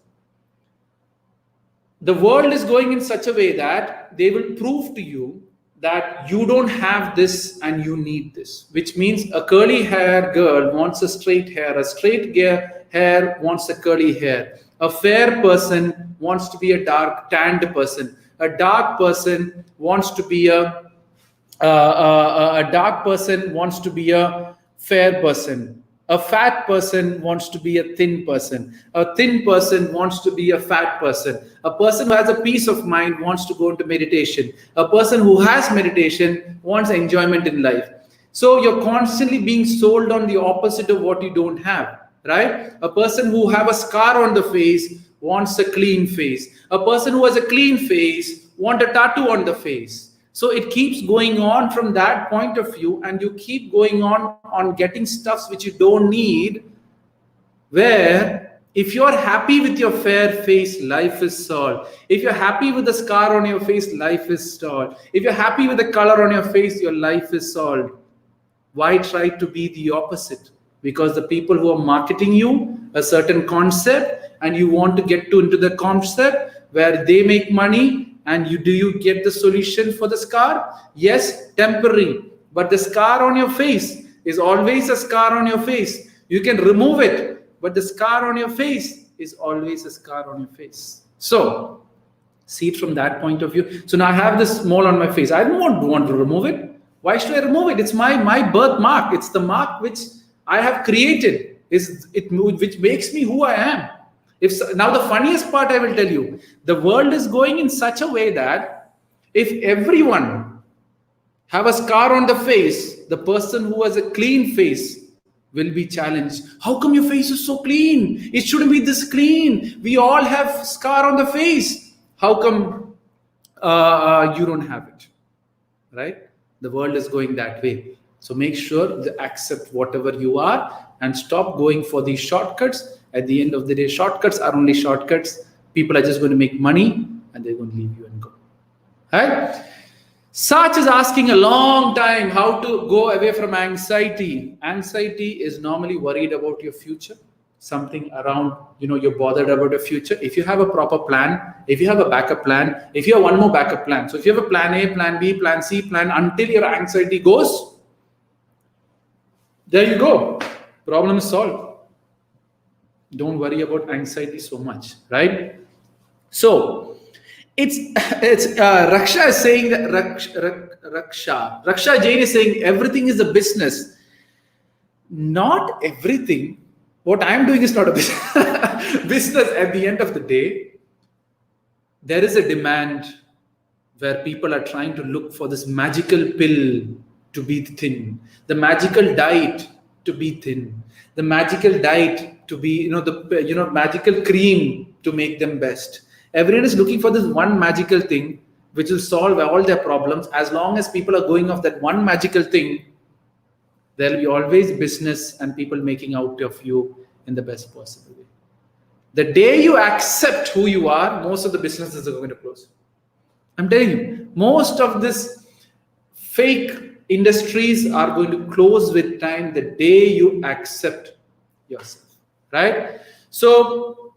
the world is going in such a way that they will prove to you that you don't have this and you need this, which means a curly hair girl wants a straight hair wants a curly hair, a fair person wants to be a dark tanned person, a dark person wants to be a dark person wants to be a fair person. A fat person wants to be a thin person. A thin person wants to be a fat person. A person who has a peace of mind wants to go into meditation. A person who has meditation wants enjoyment in life. So you're constantly being sold on the opposite of what you don't have, right? A person who have a scar on the face wants a clean face. A person who has a clean face wants a tattoo on the face. So it keeps going on from that point of view, and you keep going on getting stuffs which you don't need, where if you're happy with your fair face, life is solved. If you're happy with the scar on your face, life is solved. If you're happy with the color on your face, your life is solved. Why try to be the opposite? Because the people who are marketing you a certain concept and you want to get into the concept where they make money, and do you get the solution for the scar? Yes, temporary. But the scar on your face is always a scar on your face. You can remove it, but the scar on your face is always a scar on your face. So, see it from that point of view. So now I have this mole on my face. I don't want to remove it. Why should I remove it? It's my birthmark. It's the mark which I have created. Which makes me who I am. Now the funniest part I will tell you, the world is going in such a way that if everyone have a scar on the face, the person who has a clean face will be challenged. How come your face is so clean? It shouldn't be this clean. We all have scar on the face. How come you don't have it? Right? The world is going that way. So make sure to accept whatever you are and stop going for these shortcuts. At the end of the day, shortcuts are only shortcuts. People are just going to make money and they're going to leave you and go. Right? Sach is asking a long time how to go away from anxiety. Anxiety is normally worried about your future. Something around, you're bothered about the future. If you have a proper plan, if you have a backup plan, if you have one more backup plan. So if you have a plan A, plan B, plan C, plan until your anxiety goes, there you go. Problem is solved. Don't worry about anxiety so much, right? So it's Raksha is saying that Raksha Jain is saying everything is a business. Not everything. What I'm doing is not a business. At the end of the day, there is a demand where people are trying to look for this magical pill to be thin, the magical diet to be thin, the magical diet to be, magical cream to make them best. Everyone is looking for this one magical thing which will solve all their problems. As long as people are going off that one magical thing, there will be always business and people making out of you in the best possible way. The day you accept who you are, most of the businesses are going to close. I'm telling you, most of this fake industries are going to close with time the day you accept yourself. Right? So,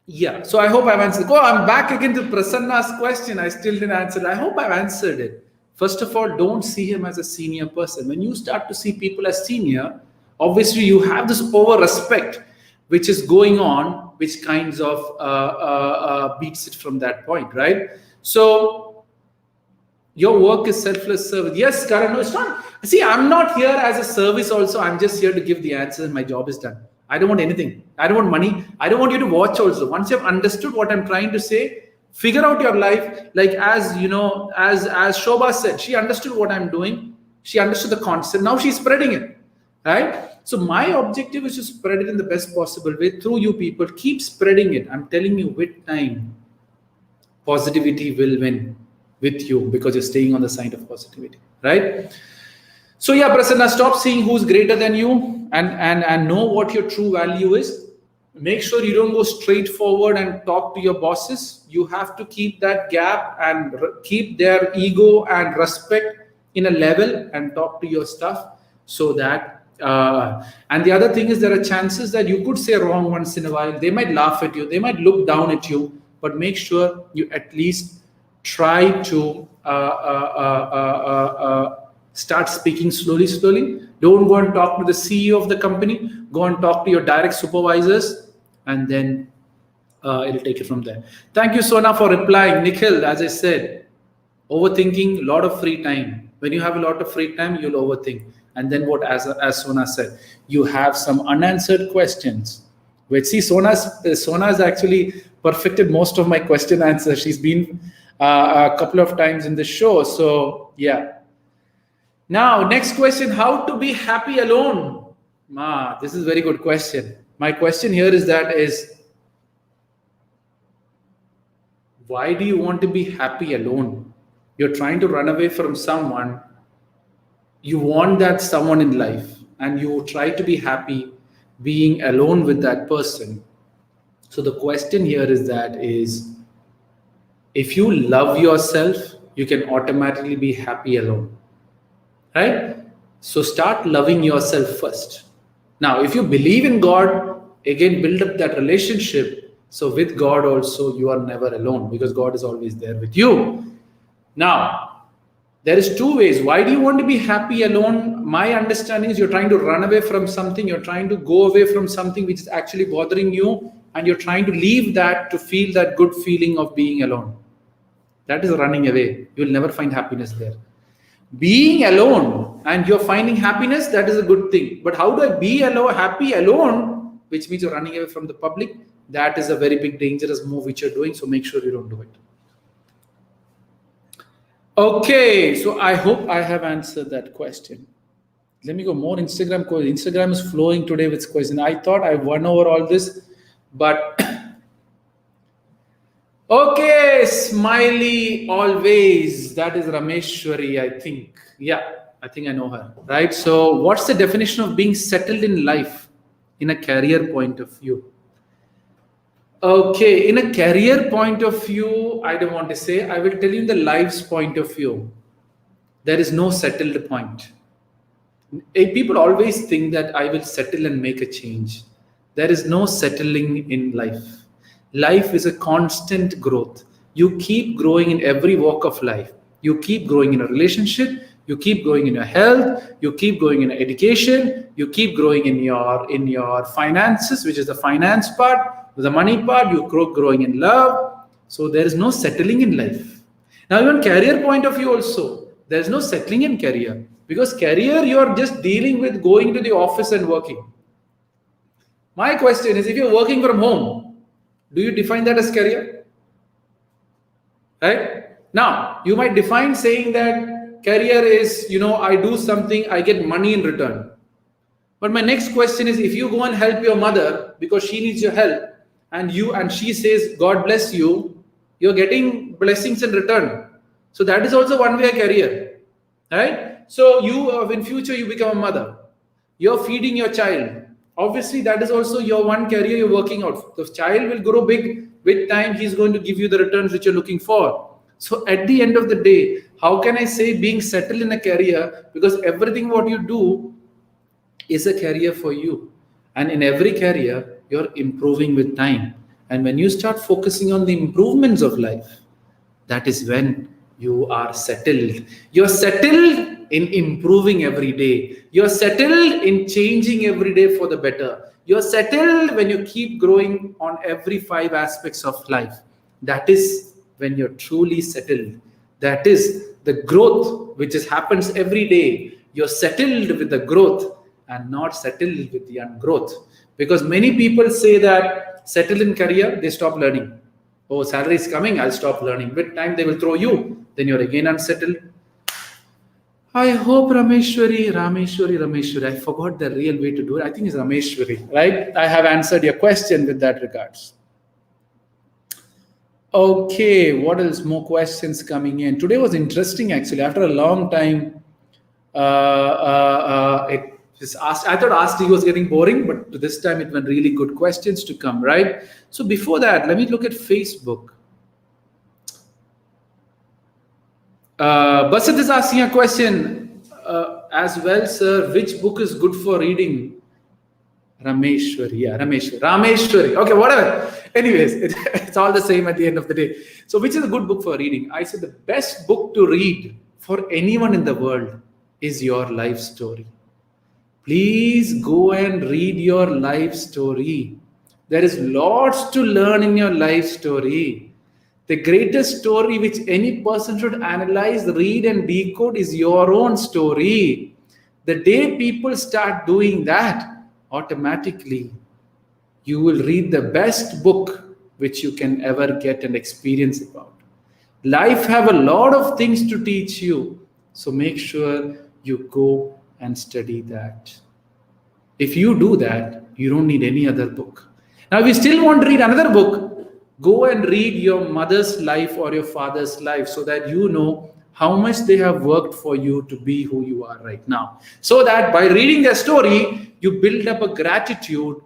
yeah. So I hope I've answered. I'm back again to Prasanna's question. I still didn't answer it. I hope I've answered it. First of all, don't see him as a senior person. When you start to see people as senior, obviously you have this over-respect which is going on, which kinds of beats it from that point, right? So your work is selfless service. Yes, Karan, no, it's not. See, I'm not here as a service also. I'm just here to give the answers and my job is done. I don't want anything. I don't want money. I don't want you to watch also. Once you've understood what I'm trying to say, figure out your life. Like as Shobha said, she understood what I'm doing. She understood the concept. Now she's spreading it, right? So my objective is to spread it in the best possible way through you people. Keep spreading it. I'm telling you, with time, positivity will win with you because you're staying on the side of positivity, right? So yeah, Prasanna, stop seeing who's greater than you and know what your true value is. Make sure you don't go straight forward and talk to your bosses. You have to keep that gap and keep their ego and respect in a level and talk to your stuff so that and the other thing is there are chances that you could say wrong once in a while. They might laugh at you. They might look down at you. but make sure you at least try to start speaking slowly. Don't go and talk to the CEO of the company. Go and talk to your direct supervisors, and then it'll take it from there. Thank you, Sona, for replying. Nikhil, as I said, overthinking, a lot of free time. When you have a lot of free time, you'll overthink. And then what, as Sona said, you have some unanswered questions. Which, see, Sona's actually perfected most of my question answers. She's been a couple of times in the show. So, yeah. Now, next question, how to be happy alone? This is a very good question. My question here is why do you want to be happy alone? You're trying to run away from someone. You want that someone in life, and you try to be happy being alone with that person. So the question here is if you love yourself, you can automatically be happy alone. Right? So start loving yourself first. Now, if you believe in God, again, build up that relationship. So with God also, you are never alone because God is always there with you. Now, there is two ways. Why do you want to be happy alone? My understanding is you're trying to run away from something. You're trying to go away from something which is actually bothering you. And you're trying to leave that to feel that good feeling of being alone. That is running away. You'll never find happiness there. Being alone and you're finding happiness, that is a good thing. But how do I be happy alone, which means you're running away from the public? That is a very big dangerous move which you're doing. So make sure you don't do it. Okay, so I hope I have answered that question. Let me go more Instagram. Instagram is flowing today with questions. I thought I won over all this, but okay, smiley always. That is Rameshwari, I think. Yeah, I think I know her, right? So what's the definition of being settled in life in a career point of view? Okay, in a career point of view, I don't want to say. I will tell you in the life's point of view. There is no settled point. People always think that I will settle and make a change. There is no settling in life. Life is a constant growth. You keep growing in every walk of life. You keep growing in a relationship. You keep growing in your health. You keep growing in education. You keep growing in your finances, which is the finance part. The money part, you growing in love. So there is no settling in life. Now, even career point of view also, there is no settling in career. Because career, you are just dealing with going to the office and working. My question is, if you're working from home, do you define that as career? Right? Now, you might define saying that career is, I do something, I get money in return. But my next question is, if you go and help your mother because she needs your help, and she says, God bless you, you're getting blessings in return. So that is also one way a career. Right? So in future, you become a mother. You're feeding your child. Obviously, that is also your one career you're working out. The child will grow big. With time, he's going to give you the returns which you're looking for. So at the end of the day, how can I say being settled in a career? Because everything what you do is a career for you. And in every career, you're improving with time. And when you start focusing on the improvements of life, that is when you are settled. You're settled in improving every day. You're settled in changing every day for the better. You're settled when you keep growing on every 5 aspects of life. That is when you're truly settled. That is the growth which happens every day. You're settled with the growth and not settled with the ungrowth. Because many people say that settle in career, they stop learning. Oh, salary is coming, I'll stop learning. With time, they will throw you. Then you're again unsettled. I hope Rameshwari, I forgot the real way to do it. I think it's Rameshwari, right? I have answered your question with that regards. Okay, what else? More questions coming in. Today was interesting, actually. After a long time, I thought Ask was getting boring, but this time it went really good questions to come, right? So before that, let me look at Facebook. Basit is asking a question as well, sir. Which book is good for reading? Rameshwari. Okay, whatever. Anyways, it's all the same at the end of the day. So, which is a good book for reading? I said the best book to read for anyone in the world is your life story. Please go and read your life story. There is lots to learn in your life story. The greatest story which any person should analyze, read, and decode is your own story. The day people start doing that, automatically you will read the best book which you can ever get and experience about. Life have a lot of things to teach you, so make sure you go and study that. If you do that, you don't need any other book. Now, if you still want to read another book, go and read your mother's life or your father's life so that you know how much they have worked for you to be who you are right now. So that by reading their story, you build up a gratitude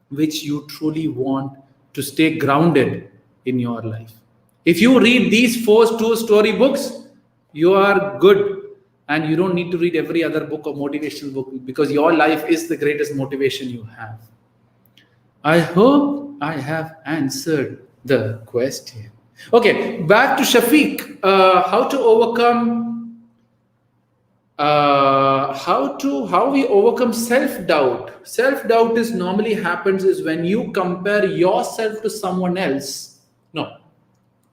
which you truly want to stay grounded in your life. If you read these two story books, you are good. And you don't need to read every other book or motivational book because your life is the greatest motivation you have. I hope I have answered the question. Okay, back to Shafiq. How we overcome self-doubt. Self-doubt is normally happens is when you compare yourself to someone else. No,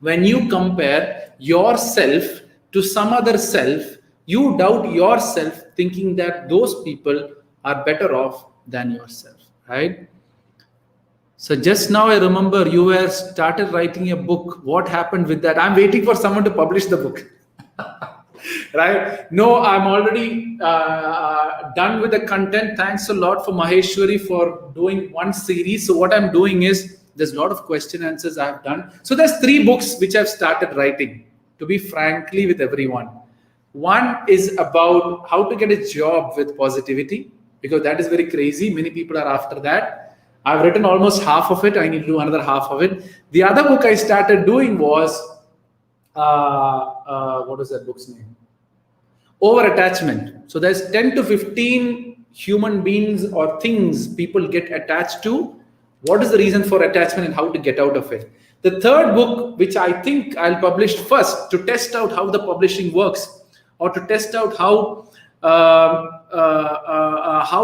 when you compare yourself to some other self, you doubt yourself, thinking that those people are better off than yourself, right? So just now I remember you were started writing a book. What happened with that? I'm waiting for someone to publish the book. Right? No, I'm already done with the content. Thanks a lot for Maheshwari for doing one series. So what I'm doing is there's a lot of question answers I've done. So there's 3 books which I've started writing, to be frankly with everyone. One is about how to get a job with positivity, because that is very crazy. Many people are after that. I've written almost half of it. I need to do another half of it. The other book I started doing was, what was that book's name? Over attachment. So there's 10 to 15 human beings or things people get attached to. What is the reason for attachment and how to get out of it? The third book, which I think I'll publish first to test out how the publishing works, or to test out how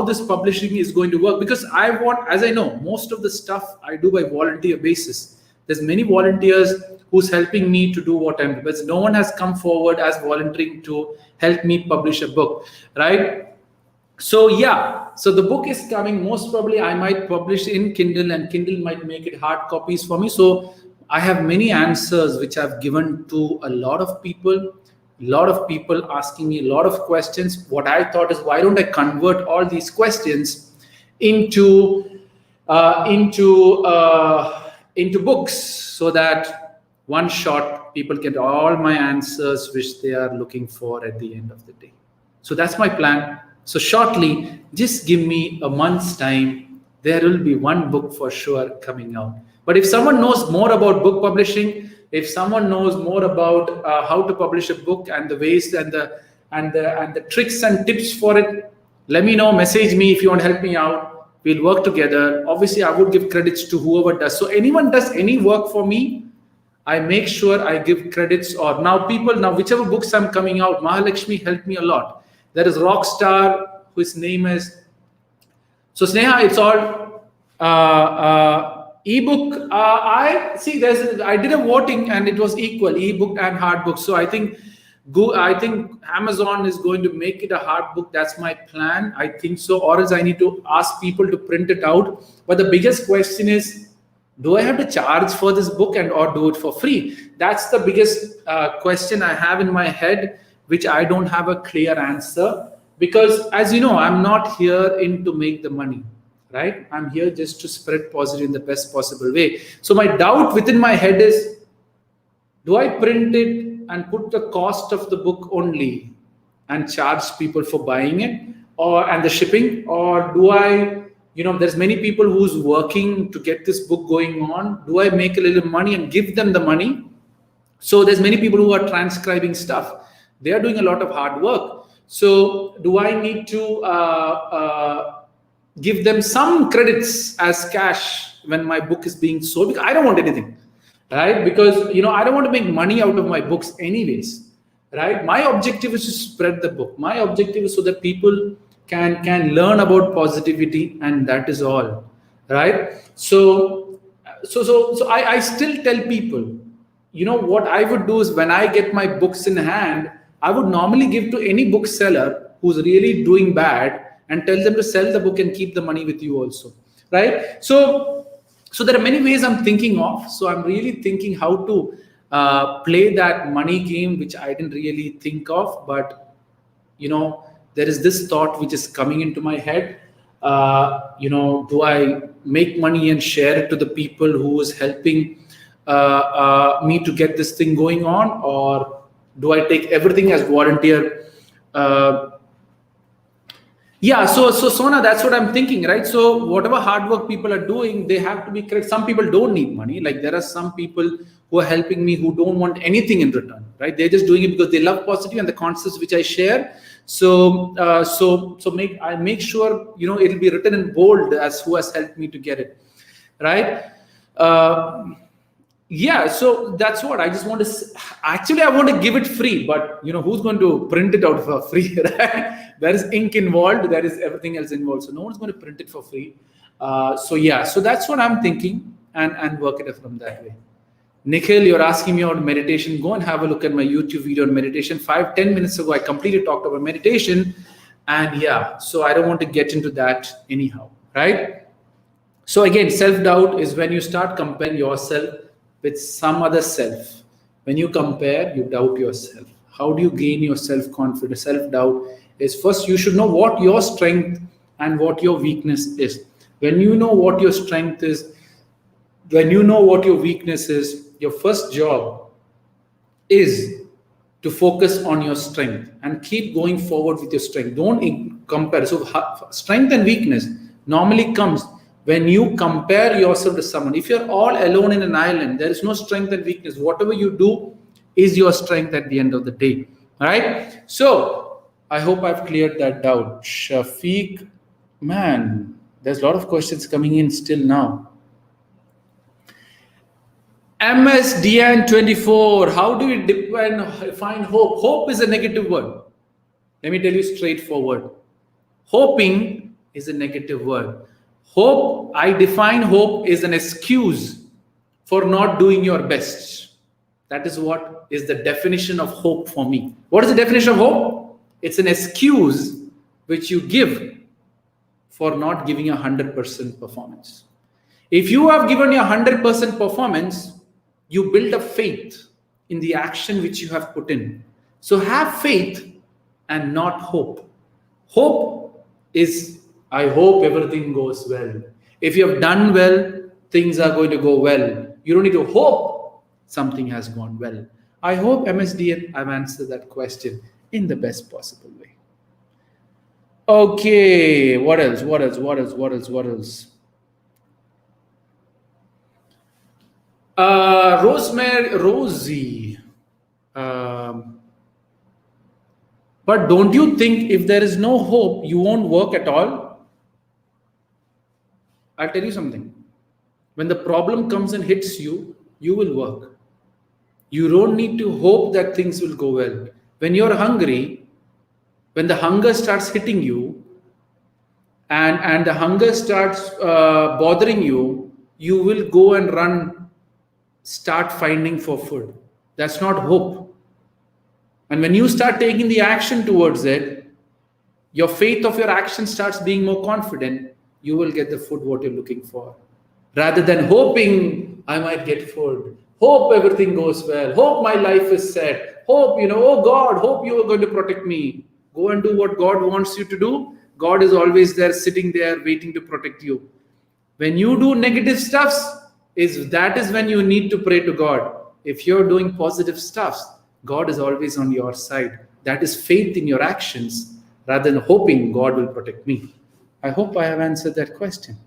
this publishing is going to work, because I want, as I know, most of the stuff I do by volunteer basis. There's many volunteers who's helping me to do what I'm doing, but no one has come forward as volunteering to help me publish a book, right? So yeah, so the book is coming. Most probably I might publish in Kindle, and Kindle might make it hard copies for me. So I have many answers which I've given to a lot of people. A lot of people asking me a lot of questions. What I thought is, why don't I convert all these questions into books, so that one shot people get all my answers which they are looking for at the end of the day. So that's my plan. So shortly, just give me a month's time, there will be one book for sure coming out. But if someone knows more about book publishing, if someone knows more about how to publish a book and the ways and the tricks and tips for it, let me know. Message me if you want to help me out. We'll work together. Obviously, I would give credits to whoever does. So anyone does any work for me, I make sure I give credits. Or now whichever books I'm coming out, Mahalakshmi helped me a lot. There is Rockstar, whose name is. So Sneha, it's all ebook. I did a voting and it was equal, ebook and hard book. So I think Amazon is going to make it a hard book. That's my plan. I think so. Or else I need to ask people to print it out. But the biggest question is, do I have to charge for this book or do it for free? That's the biggest question I have in my head, which I don't have a clear answer. Because as you know, I'm not here to make the money. Right? I'm here just to spread positive in the best possible way. So my doubt within my head is, do I print it and put the cost of the book only and charge people for buying it and the shipping? Or do I, there's many people who's working to get this book going on. Do I make a little money and give them the money? So there's many people who are transcribing stuff. They are doing a lot of hard work. So do I need to give them some credits as cash when my book is being sold, because I don't want anything, right? Because I don't want to make money out of my books anyways, right? My objective is to spread the book. My objective is so that people can learn about positivity, and that is all, right? So I still tell people, what I would do is, when I get my books in hand, I would normally give to any bookseller who's really doing bad and tell them to sell the book and keep the money with you also, right? So there are many ways I'm thinking of. So I'm really thinking how to play that money game, which I didn't really think of, but there is this thought which is coming into my head. Do I make money and share it to the people who is helping me to get this thing going on, or do I take everything as volunteer? So Sona, that's what I'm thinking, right? So whatever hard work people are doing, they have to be correct. Some people don't need money. Like, there are some people who are helping me who don't want anything in return, right? They're just doing it because they love positive and the concepts which I share. So I make sure it'll be written in bold as who has helped me to get it, right? So that's what I just want to actually, I want to give it free, but who's going to print it out for free, right? There is ink involved, there is everything else involved, so no one's going to print it for free. So that's what I'm thinking, and work it from that way. Nikhil, you're asking me about meditation. Go and have a look at my YouTube video on meditation. 5-10 minutes ago, I completely talked about meditation, and so I don't want to get into that anyhow, right? So again, self-doubt is when you start comparing yourself with some other self. When you compare, you doubt yourself. How do you gain your self-confidence? Self-doubt is, first you should know what your strength and what your weakness is. When you know what your strength is, when you know what your weakness is, your first job is to focus on your strength and keep going forward with your strength. Don't compare. So strength and weakness normally comes when you compare yourself to someone. If you're all alone in an island, there is no strength and weakness. Whatever you do is your strength at the end of the day. All right. So I hope I've cleared that doubt. Shafiq, man, there's a lot of questions coming in still now. MSDN24, how do you define hope? Hope is a negative word. Let me tell you straightforward. Hoping is a negative word. Hope, I define hope is an excuse for not doing your best. That is what is the definition of hope for me. What is the definition of hope? It's an excuse which you give for not giving 100% performance. If you have given your 100% performance, you build a faith in the action which you have put in. So have faith and not hope. Hope is, I hope everything goes well. If you have done well, things are going to go well. You don't need to hope something has gone well. I hope, MSDN, I've answered that question in the best possible way. Okay, what else? Rosie. But don't you think if there is no hope, you won't work at all? I'll tell you something. When the problem comes and hits you, you will work. You don't need to hope that things will go well. When you're hungry, when the hunger starts hitting you and the hunger starts bothering you, you will go and run, start finding for food. That's not hope. And when you start taking the action towards it, your faith of your action starts being more confident, you will get the food what you're looking for. Rather than hoping I might get food, hope everything goes well, hope my life is set, hope, oh God, hope you are going to protect me. Go and do what God wants you to do. God is always there, sitting there, waiting to protect you. When you do negative stuffs, that is when you need to pray to God. If you're doing positive stuffs, God is always on your side. That is faith in your actions rather than hoping God will protect me. I hope I have answered that question.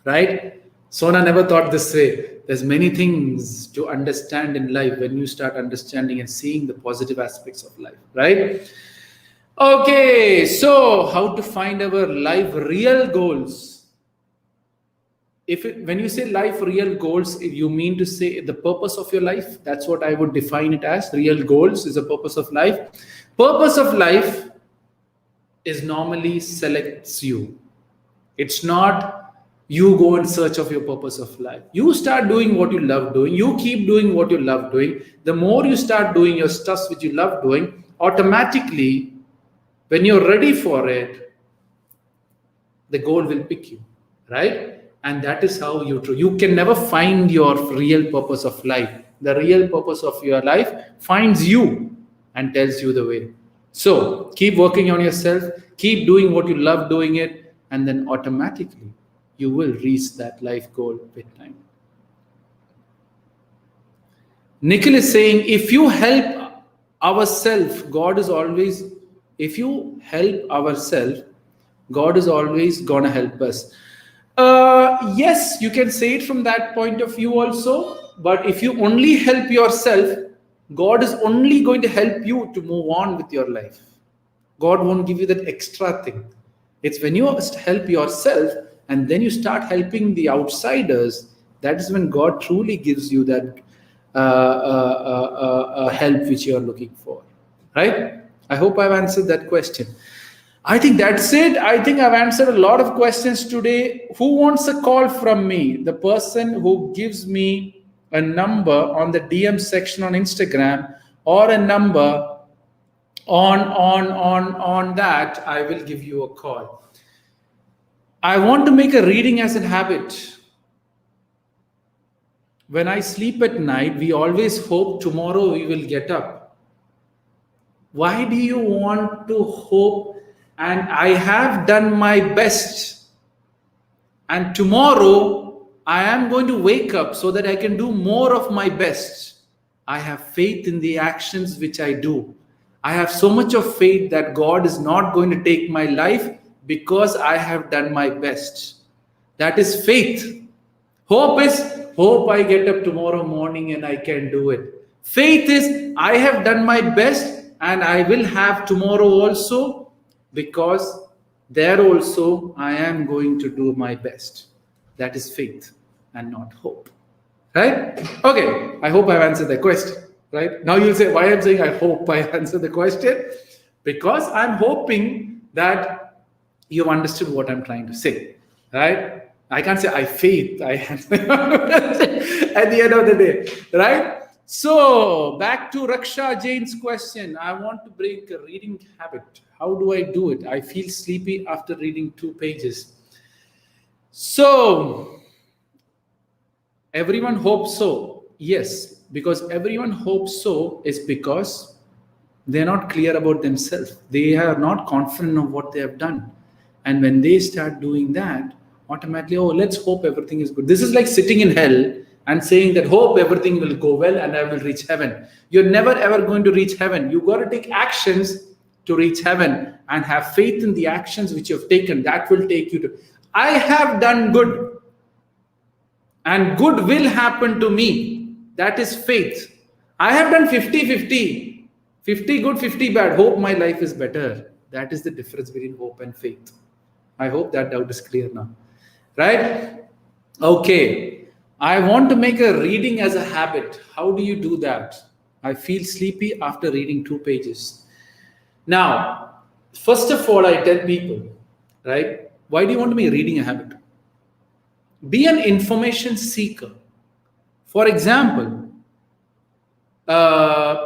Right? Sona never thought this way. There's many things to understand in life when you start understanding and seeing the positive aspects of life. Right? Okay, so how to find our life real goals? When you say life real goals, if you mean to say the purpose of your life. That's what I would define it as. Real goals is a purpose of life. Purpose of life is normally selects you. It's not you go in search of your purpose of life. You start doing what you love doing. You keep doing what you love doing. The more you start doing your stuff which you love doing, automatically, when you're ready for it, the goal will pick you, right? And that is how you can never find your real purpose of life. The real purpose of your life finds you and tells you the way. So keep working on yourself, keep doing what you love doing it, and then automatically you will reach that life goal with time. Nikhil is saying, if you help ourselves, God is always, if you help ourselves, God is always gonna help us. Yes, you can say it from that point of view also. But if you only help yourself, God is only going to help you to move on with your life. God won't give you that extra thing. It's when you help yourself and then you start helping the outsiders, that is when God truly gives you that help which you are looking for. Right? I hope I've answered that question. I think that's it. I think I've answered a lot of questions today. Who wants a call from me? The person who gives me a number on the DM section on Instagram or a number on that, I will give you a call. I want to make a reading as a habit. When I sleep at night, we always hope tomorrow we will get up. Why do you want to hope? And I have done my best. And tomorrow I am going to wake up so that I can do more of my best. I have faith in the actions which I do. I have so much of faith that God is not going to take my life because I have done my best. That is faith. Hope is, hope I get up tomorrow morning and I can do it. Faith is, I have done my best and I will have tomorrow also, because there also I am going to do my best. That is faith and not hope. Right? Okay, I hope I've answered the question. Right? Now you'll say, why I'm saying I hope I answered the question? Because I'm hoping that you've understood what I'm trying to say. Right? I can't say I faith. At the end of the day. Right? So back to Raksha Jain's question. I want to break a reading habit. How do I do it? I feel sleepy after reading 2 pages. So everyone hopes so. Yes, because everyone hopes so is because they're not clear about themselves. They are not confident of what they have done. And when they start doing that, automatically, oh, let's hope everything is good. This is like sitting in hell and saying that hope everything will go well and I will reach heaven. You're never ever going to reach heaven. You got to take actions to reach heaven and have faith in the actions which you have taken. That will take you to. I have done good and good will happen to me. That is faith. I have done 50-50. 50 good, 50 bad. Hope my life is better. That is the difference between hope and faith. I hope that doubt is clear now. Right? Okay. I want to make a reading as a habit. How do you do that? I feel sleepy after reading 2 pages. Now, first of all, I tell people, right? Why do you want to make reading a habit? Be an information seeker. For example, I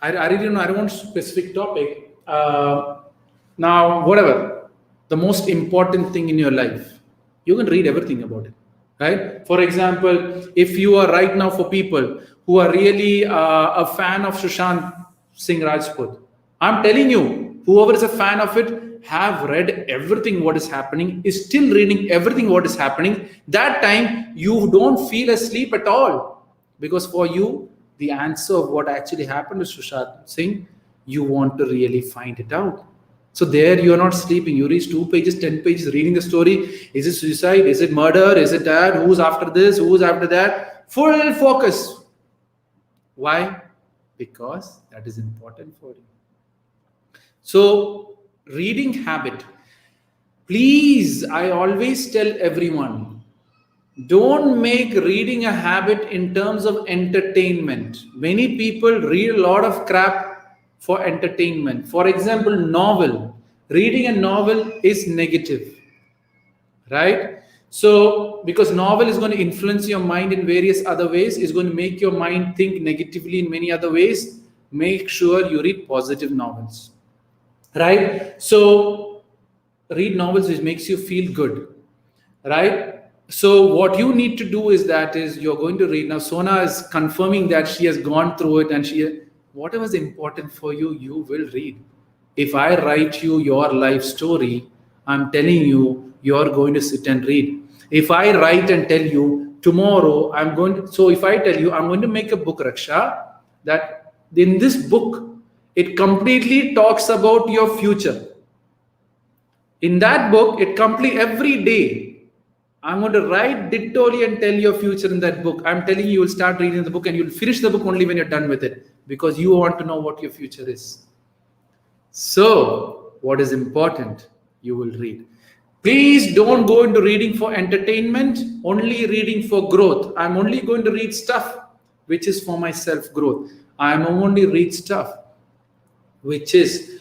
really don't know. I don't want a specific topic. Now, whatever, the most important thing in your life, you can read everything about it, right? For example, if you are right now for people who are really a fan of Sushant Singh Rajput, I'm telling you, whoever is a fan of it, have read everything what is happening, is still reading everything what is happening. That time, you don't feel asleep at all. Because for you, the answer of what actually happened to Sushant Singh, you want to really find it out. So there you are not sleeping. You reach 2 pages, 10 pages, reading the story. Is it suicide? Is it murder? Is it that? Who's after this? Who's after that? Full focus. Why? Because that is important for you. So reading habit. Please, I always tell everyone, don't make reading a habit in terms of entertainment. Many people read a lot of crap for entertainment. For example, novel. Reading a novel is negative, right? So because novel is going to influence your mind in various other ways, is going to make your mind think negatively in many other ways. Make sure you read positive novels, right? So read novels which makes you feel good, right? So what you need to do is you're going to read. Now Sona is confirming that she has gone through it, and whatever is important for you, you will read. If I write you your life story, I'm telling you, you're going to sit and read. If I write and tell you tomorrow if I tell you I'm going to make a book, Raksha, that in this book it completely talks about your future. In that book, it completely every day I'm going to write dittoly and tell your future in that book. I'm telling you, you'll start reading the book and you'll finish the book only when you're done with it, because you want to know what your future is. So, what is important, you will read. Please don't go into reading for entertainment, only reading for growth. I'm only going to read stuff which is for my self growth. I'm only read stuff which is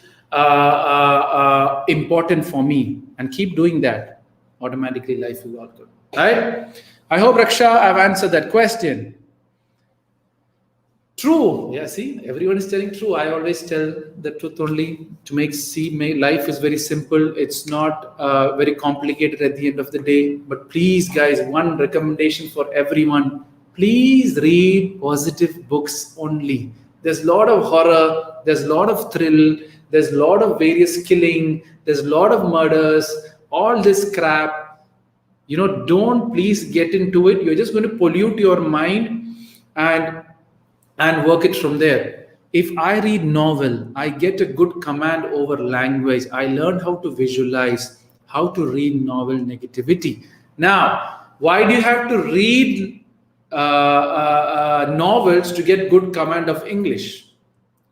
important for me, and keep doing that. Automatically life is all good, right? I hope, Raksha, I've answered that question. True. Yeah, see, everyone is telling true. I always tell the truth only to make life is very simple. It's not very complicated at the end of the day. But please, guys, one recommendation for everyone, please read positive books only. There's a lot of horror, there's a lot of thrill, there's a lot of various killing, there's a lot of murders, all this crap. Don't please get into it. You're just going to pollute your mind and work it from there. If I read novel, I get a good command over language. I learned how to visualize, how to read novel negativity. Now, why do you have to read novels to get good command of English?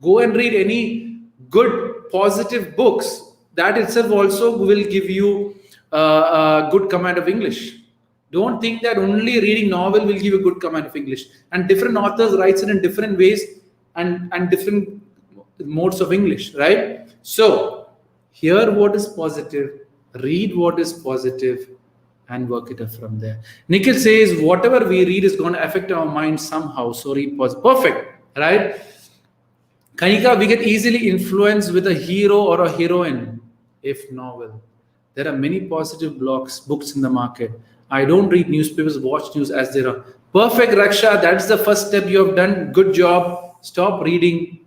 Go and read any good positive books. That itself also will give you a good command of English. Don't think that only reading novel will give you good command of English. And different authors writes it in different ways and different modes of English, right? So hear what is positive, read what is positive, and work it up from there. Nikhil says whatever we read is going to affect our mind somehow. So read positive. Perfect, right? Kanika, we get easily influenced with a hero or a heroine if novel. There are many positive books in the market. I don't read newspapers, watch news as there are. Perfect, Raksha. That's the first step you have done. Good job. Stop reading,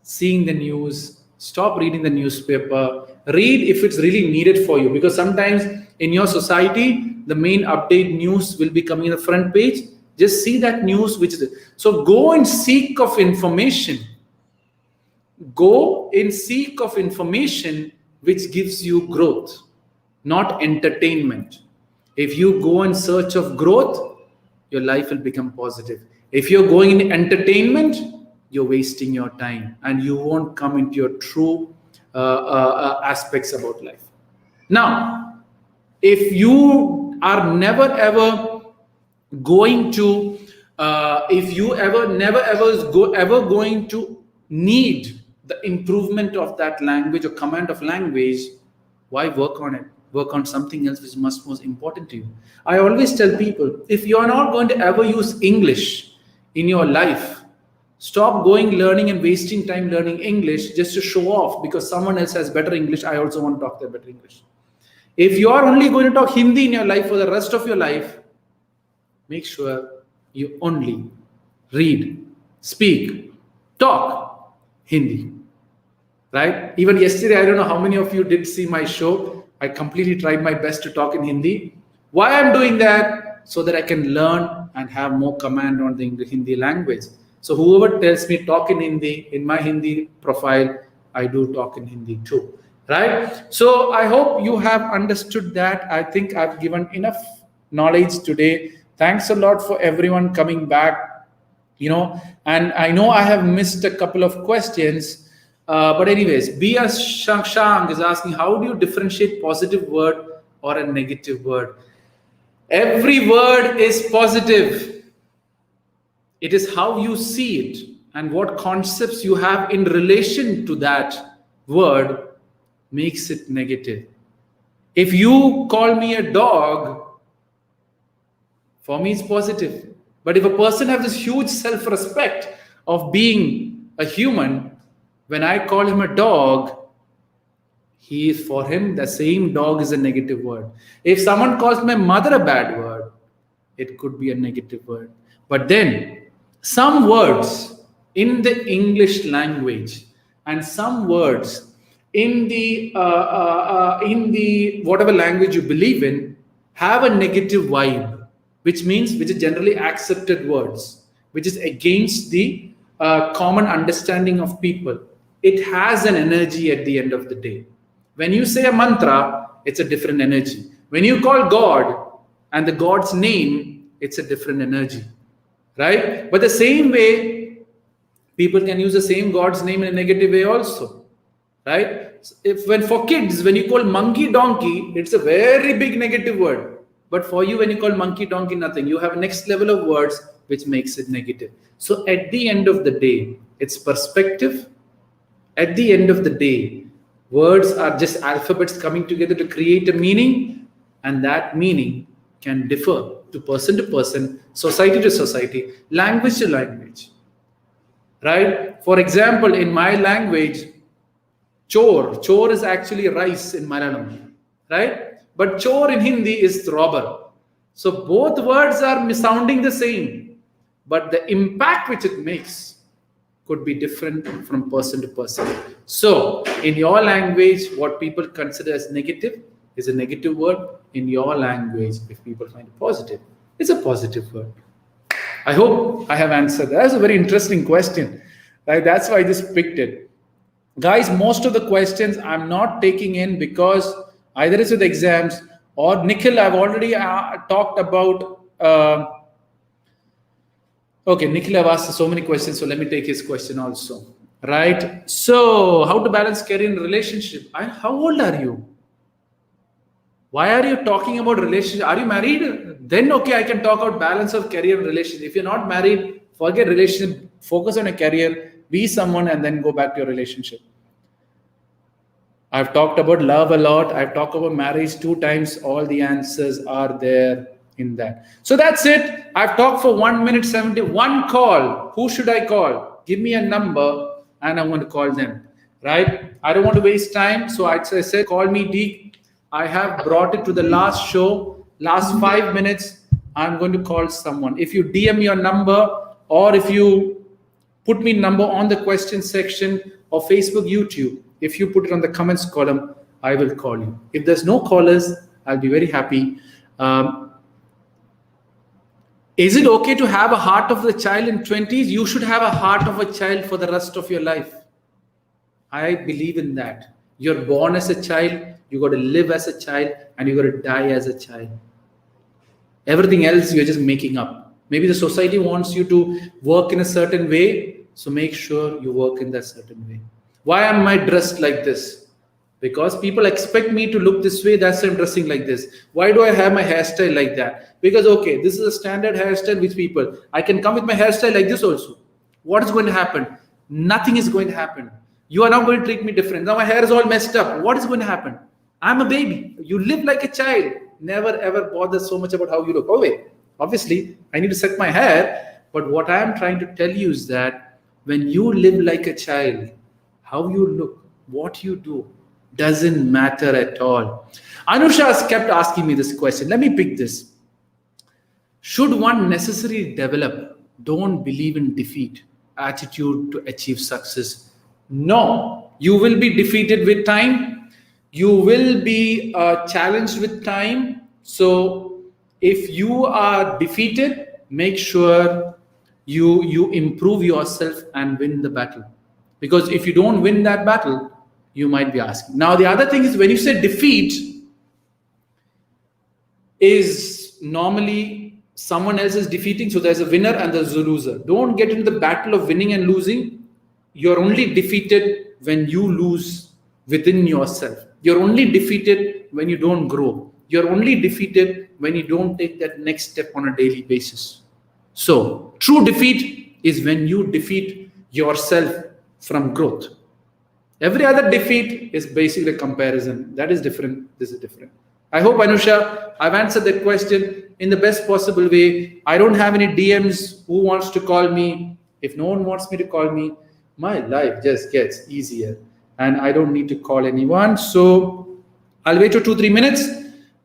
seeing the news. Stop reading the newspaper. Read if it's really needed for you. Because sometimes in your society, the main update news will be coming in the front page. Just see that news, which is it. So go and seek of information. Go in seek of information which gives you growth, not entertainment. If you go in search of growth, your life will become positive. If you're going in entertainment, you're wasting your time and you won't come into your true aspects about life. Now, if you are never ever going to, if you ever going to need the improvement of that language or command of language, why work on it? Work on something else which is much more important to you. I always tell people, if you are not going to ever use English in your life, stop learning and wasting time learning English just to show off because someone else has better English. I also want to talk their better English. If you are only going to talk Hindi in your life for the rest of your life, make sure you only read, speak, talk Hindi. Right? Even yesterday, I don't know how many of you did see my show. I completely tried my best to talk in Hindi. Why I'm doing that? So that I can learn and have more command on the Hindi language. So whoever tells me talk in Hindi, in my Hindi profile, I do talk in Hindi too. Right? So I hope you have understood that. I think I've given enough knowledge today. Thanks a lot for everyone coming back. And I know I have missed a couple of questions. But anyways, Bia Shang is asking, how do you differentiate positive word or a negative word? Every word is positive. It is how you see it and what concepts you have in relation to that word makes it negative. If you call me a dog, for me it's positive. But if a person has this huge self-respect of being a human, when I call him a dog, for him, the same dog is a negative word. If someone calls my mother a bad word, it could be a negative word. But then, some words in the English language and some words in the whatever language you believe in have a negative vibe, which is generally accepted words, which is against the common understanding of people. It has an energy at the end of the day. When you say a mantra, it's a different energy. When you call God and the God's name, it's a different energy, right? But the same way, people can use the same God's name in a negative way also, right? For kids, when you call monkey donkey, it's a very big negative word. But for you, when you call monkey donkey, nothing. You have a next level of words which makes it negative. So at the end of the day, it's perspective. At the end of the day, words are just alphabets coming together to create a meaning, and that meaning can differ to person, society to society, language to language, right? For example, in my language, chor is actually rice in Malayalam, right? But chor in Hindi is robber. So both words are sounding the same, but the impact which it makes could be different from person to person. So in your language, what people consider as negative is a negative word. In your language, if people find it positive, it's a positive word. I hope I have answered. That's a very interesting question. Right? That's why I just picked it. Guys, most of the questions I'm not taking in because either it's with exams or Nikhil, I've already talked about. Okay, Nikhil, I've asked so many questions, so let me take his question also. Right? So, how to balance career and relationship? How old are you? Why are you talking about relationship? Are you married? Then, okay, I can talk about balance of career and relationship. If you're not married, forget relationship, focus on a career, be someone, and then go back to your relationship. I've talked about love a lot. I've talked about marriage 2 times. All the answers are there in that. So that's it. I've talked for 1 minute 70. One call. Who should I call? Give me a number and I'm going to call them. Right? I don't want to waste time. So I said, call me Deek. I have brought it to the last show. Last 5 minutes, I'm going to call someone. If you DM your number or if you put me number on the question section of Facebook, YouTube, if you put it on the comments column, I will call you. If there's no callers, I'll be very happy. Is it okay to have a heart of the child in 20s? You should have a heart of a child for the rest of your life. I believe in that. You're born as a child, you got to live as a child, and you got to die as a child. Everything else you're just making up. Maybe the society wants you to work in a certain way, so make sure you work in that certain way. Why am I dressed like this? Because people expect me to look this way, that's why I'm dressing like this. Why do I have my hairstyle like that? Because, okay, this is a standard hairstyle with people. I can come with my hairstyle like this also. What is going to happen? Nothing is going to happen. You are now going to treat me different. Now my hair is all messed up. What is going to happen? I'm a baby. You live like a child. Never ever bother so much about how you look. Oh wait, obviously I need to set my hair. But what I am trying to tell you is that when you live like a child, how you look, what you do, doesn't matter at all. Anusha has kept asking me this question. Let me pick this. Should one necessarily develop don't believe in defeat attitude to achieve success? No, you will be defeated with time. You will be challenged with time. So if you are defeated, make sure you improve yourself and win the battle. Because if you don't win that battle, you might be asking. Now, the other thing is when you say defeat is normally someone else is defeating. So there's a winner and there's a loser. Don't get into the battle of winning and losing. You're only defeated when you lose within yourself. You're only defeated when you don't grow. You're only defeated when you don't take that next step on a daily basis. So true defeat is when you defeat yourself from growth. Every other defeat is basically a comparison. That is different. This is different. I hope, Anusha, I've answered that question in the best possible way. I don't have any DMs who wants to call me. If no one wants me to call me, my life just gets easier and I don't need to call anyone. So I'll wait for 2-3 minutes.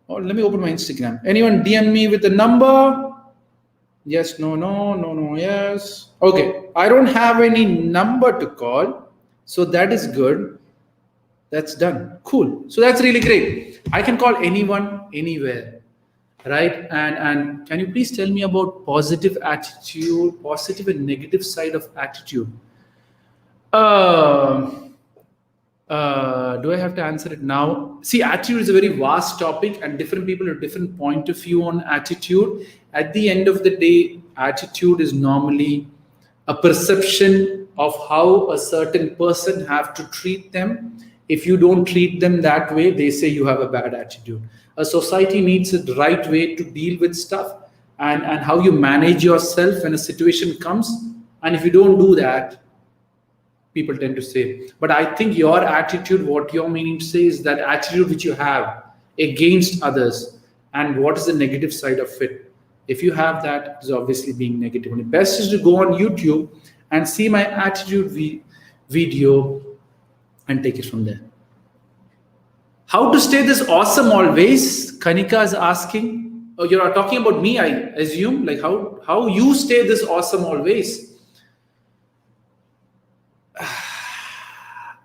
Or let me open my Instagram. Anyone DM me with the number? Yes, no, yes. Okay, I don't have any number to call. So that is good. That's done. Cool. So that's really great. I can call anyone, anywhere, right? And can you please tell me about positive attitude, positive and negative side of attitude? Do I have to answer it now? See, attitude is a very vast topic and different people have different point of view on attitude. At the end of the day, attitude is normally a perception of how a certain person have to treat them. If you don't treat them that way, they say you have a bad attitude. A society needs a right way to deal with stuff and how you manage yourself when a situation comes. And if you don't do that, people tend to say. But I think your attitude, what you're meaning to say is that attitude which you have against others and what is the negative side of it. If you have that, it's obviously being negative. And the best is to go on YouTube and see my attitude video and take it from there. How to stay this awesome always? Kanika is asking. Oh, you're talking about me, I assume. Like how you stay this awesome always?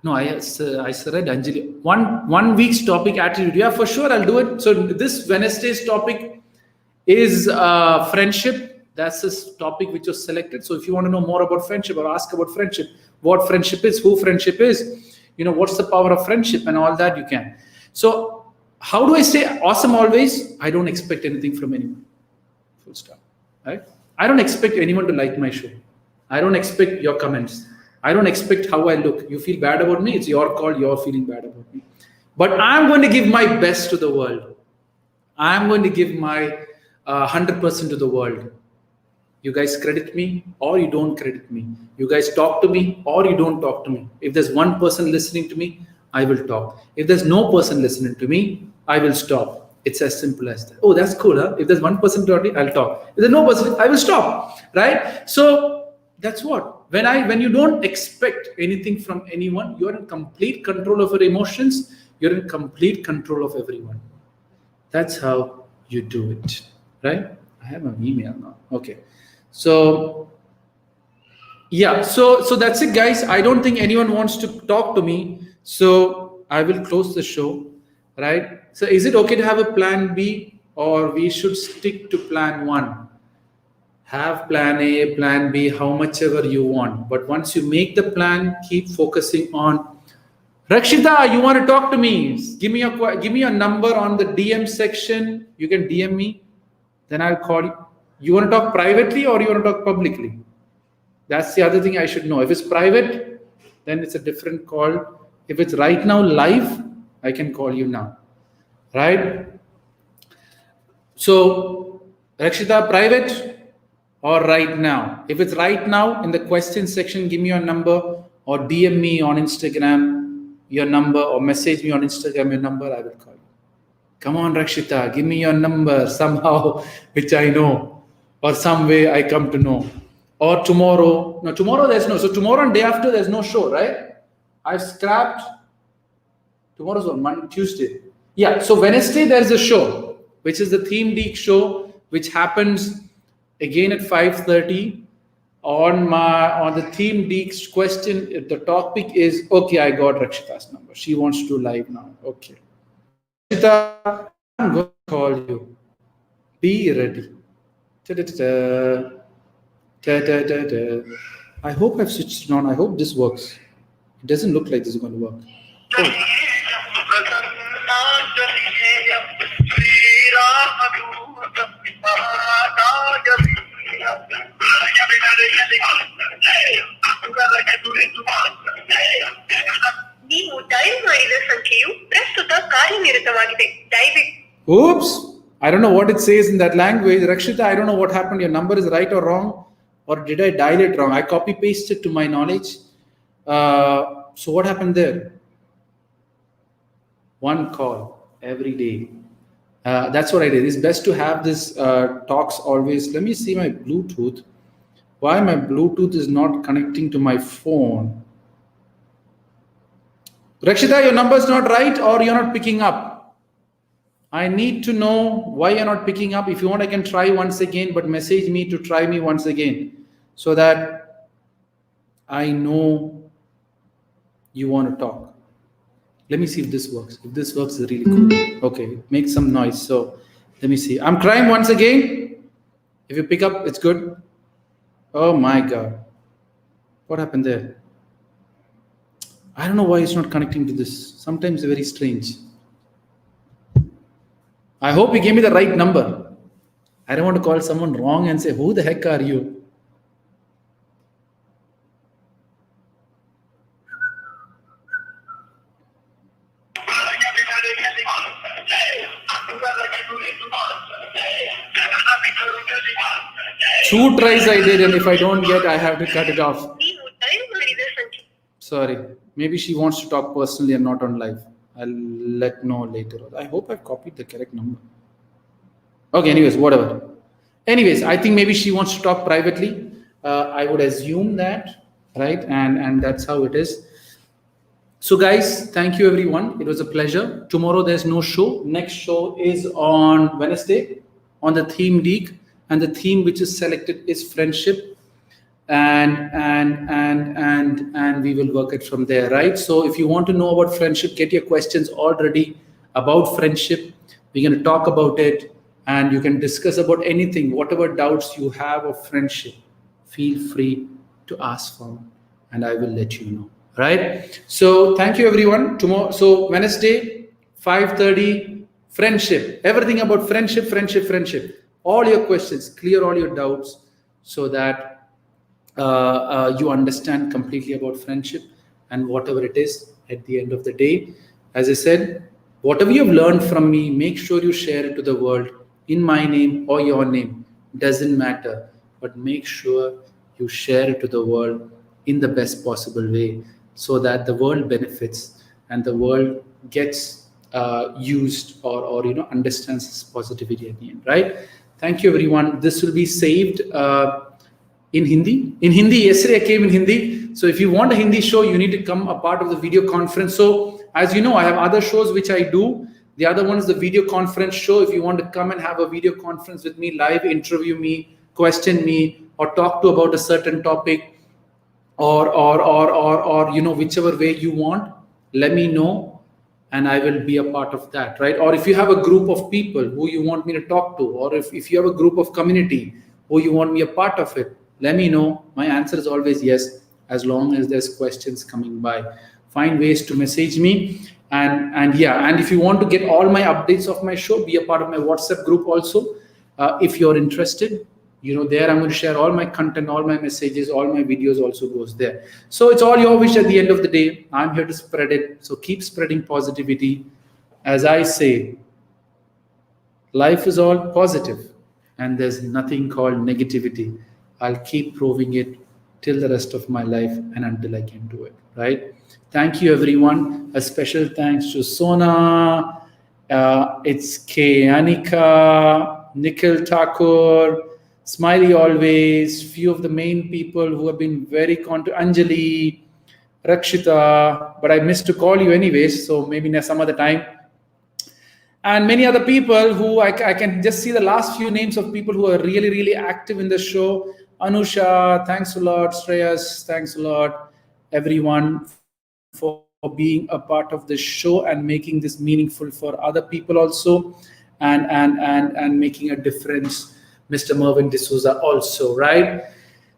No, I said Anjali. One week's topic attitude. Yeah, for sure, I'll do it. So this Wednesday's topic is friendship. That's this topic which was selected. So if you want to know more about friendship or ask about friendship, what friendship is, who friendship is, what's the power of friendship and all that, you can. So how do I say awesome always? I don't expect anything from anyone. Full stop. Right? I don't expect anyone to like my show. I don't expect your comments. I don't expect how I look. You feel bad about me, it's your call, you're feeling bad about me. But I'm going to give my best to the world. I'm going to give my 100% to the world. You guys credit me or you don't credit me. You guys talk to me or you don't talk to me. If there's one person listening to me, I will talk. If there's no person listening to me, I will stop. It's as simple as that. Oh, that's cool, huh? If there's one person talking, I'll talk. If there's no person, I will stop. Right? So that's what. When you don't expect anything from anyone, you're in complete control of your emotions. You're in complete control of everyone. That's how you do it. Right? I have an email now. Okay. So yeah, so that's it, guys. I don't think anyone wants to talk to me, so I will close the show, right? So is it okay to have a plan B or we should stick to plan 1? Have plan A, plan B, how much ever you want. But once you make the plan, keep focusing on Rakshita, you want to talk to me? Give me your number on the DM section. You can DM me, then I'll call you. You want to talk privately or you want to talk publicly? That's the other thing I should know. If it's private, then it's a different call. If it's right now live, I can call you now. Right? So, Rakshita, private or right now? If it's right now, in the question section, give me your number or DM me on Instagram your number or message me on Instagram your number, I will call you. Come on, Rakshita, give me your number somehow, which I know. Or some way I come to know. Or tomorrow. No, tomorrow there's no. So tomorrow and day after there's no show, right? I've scrapped. Tomorrow's on Monday, Tuesday. Yeah, so Wednesday there's a show, which is the Theme Deek show, which happens again at 5:30. On the Theme Deek's question, the topic is, okay, I got Rakshita's number. She wants to do live now. Okay. Rakshita, I'm going to call you. Be ready. I hope I've switched it on. I hope this works. It doesn't look like this is going to work. Oh. Oops. I don't know what it says in that language. Rakshita, I don't know what happened. Your number is right or wrong, or did I dial it wrong? I copy pasted to my knowledge. So what happened there? One call every day. That's what I did. It's best to have this talks always. Let me see my Bluetooth. Why my Bluetooth is not connecting to my phone? Rakshita, your number is not right, or you're not picking up. I need to know why you're not picking up. If you want, I can try once again, but message me to try me once again so that I know you want to talk. Let me see if this works. If this works, it's really cool. Okay, make some noise. So let me see. I'm trying once again. If you pick up, it's good. Oh my God. What happened there? I don't know why it's not connecting to this. Sometimes it's very strange. I hope you gave me the right number. I don't want to call someone wrong and say, who the heck are you? Two tries I did, and if I don't get, I have to cut it off. Sorry. Maybe she wants to talk personally and not on live. I'll let know later. I hope I've copied the correct number. Okay, anyways, whatever. Anyways, I think maybe she wants to talk privately. I would assume that, right? And that's how it is. So guys, thank you everyone. It was a pleasure. Tomorrow there's no show. Next show is on Wednesday on the theme Deek, and the theme which is selected is friendship. And we will work it from there, right? So if you want to know about friendship, get your questions all ready about friendship. We're going to talk about it, and you can discuss about anything, whatever doubts you have of friendship. Feel free to ask for me, and I will let you know, right? So thank you everyone. Tomorrow, so Wednesday, 5:30, friendship. Everything about friendship. All your questions, clear all your doubts, so that you understand completely about friendship and whatever it is at the end of the day. As I said, whatever you've learned from me, make sure you share it to the world in my name or your name. Doesn't matter, but make sure you share it to the world in the best possible way so that the world benefits and the world gets used or understands this positivity at the end, right? Thank you everyone. This will be saved in Hindi. In Hindi, yesterday I came in Hindi. So if you want a Hindi show, you need to come a part of the video conference. So as you know, I have other shows which I do. The other one is the video conference show. If you want to come and have a video conference with me, live interview me, question me, or talk to about a certain topic, or whichever way you want, let me know and I will be a part of that, right? Or if you have a group of people who you want me to talk to, or if you have a group of community who you want me a part of it, let me know. My answer is always yes, as long as there's questions coming by. Find ways to message me. And if you want to get all my updates of my show, be a part of my WhatsApp group also. If you're interested, there I'm going to share all my content, all my messages, all my videos also goes there. So it's all your wish at the end of the day. I'm here to spread it. So keep spreading positivity. As I say, life is all positive and there's nothing called negativity. I'll keep proving it till the rest of my life and until I can do it, right? Thank you, everyone. A special thanks to Sona, it's K. Anika, Nikhil Thakur, Smiley Always, few of the main people who have been very Anjali, Rakshita, but I missed to call you anyways, so maybe some other time. And many other people who I can just see the last few names of people who are really, really active in the show. Anusha, thanks a lot. Shreyas, thanks a lot. Everyone for being a part of this show and making this meaningful for other people also, and making a difference. Mr. Mervyn D'Souza also, right?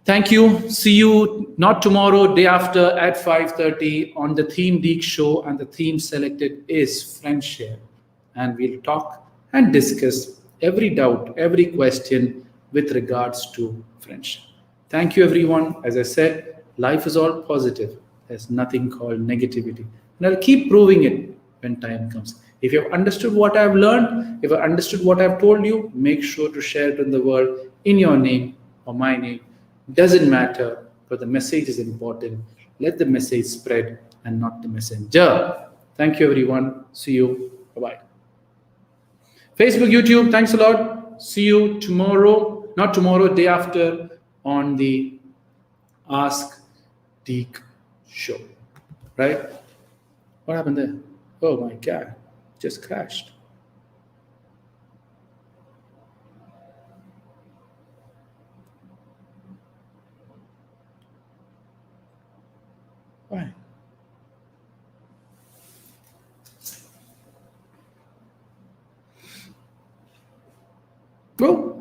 Thank you. See you not tomorrow, day after at 5:30 on the theme Deek show, and the theme selected is friendship. And we'll talk and discuss every doubt, every question with regards to friendship. Thank you, everyone. As I said, life is all positive. There's nothing called negativity. And I'll keep proving it when time comes. If you have understood what I've learned, if I understood what I've told you, make sure to share it in the world in your name or my name. Doesn't matter, but the message is important. Let the message spread and not the messenger. Thank you, everyone. See you. Bye bye. Facebook, YouTube, thanks a lot. See you tomorrow, not tomorrow, day after, on the Ask Deek show. Right? What happened there? Oh my God, just crashed. Why? Well,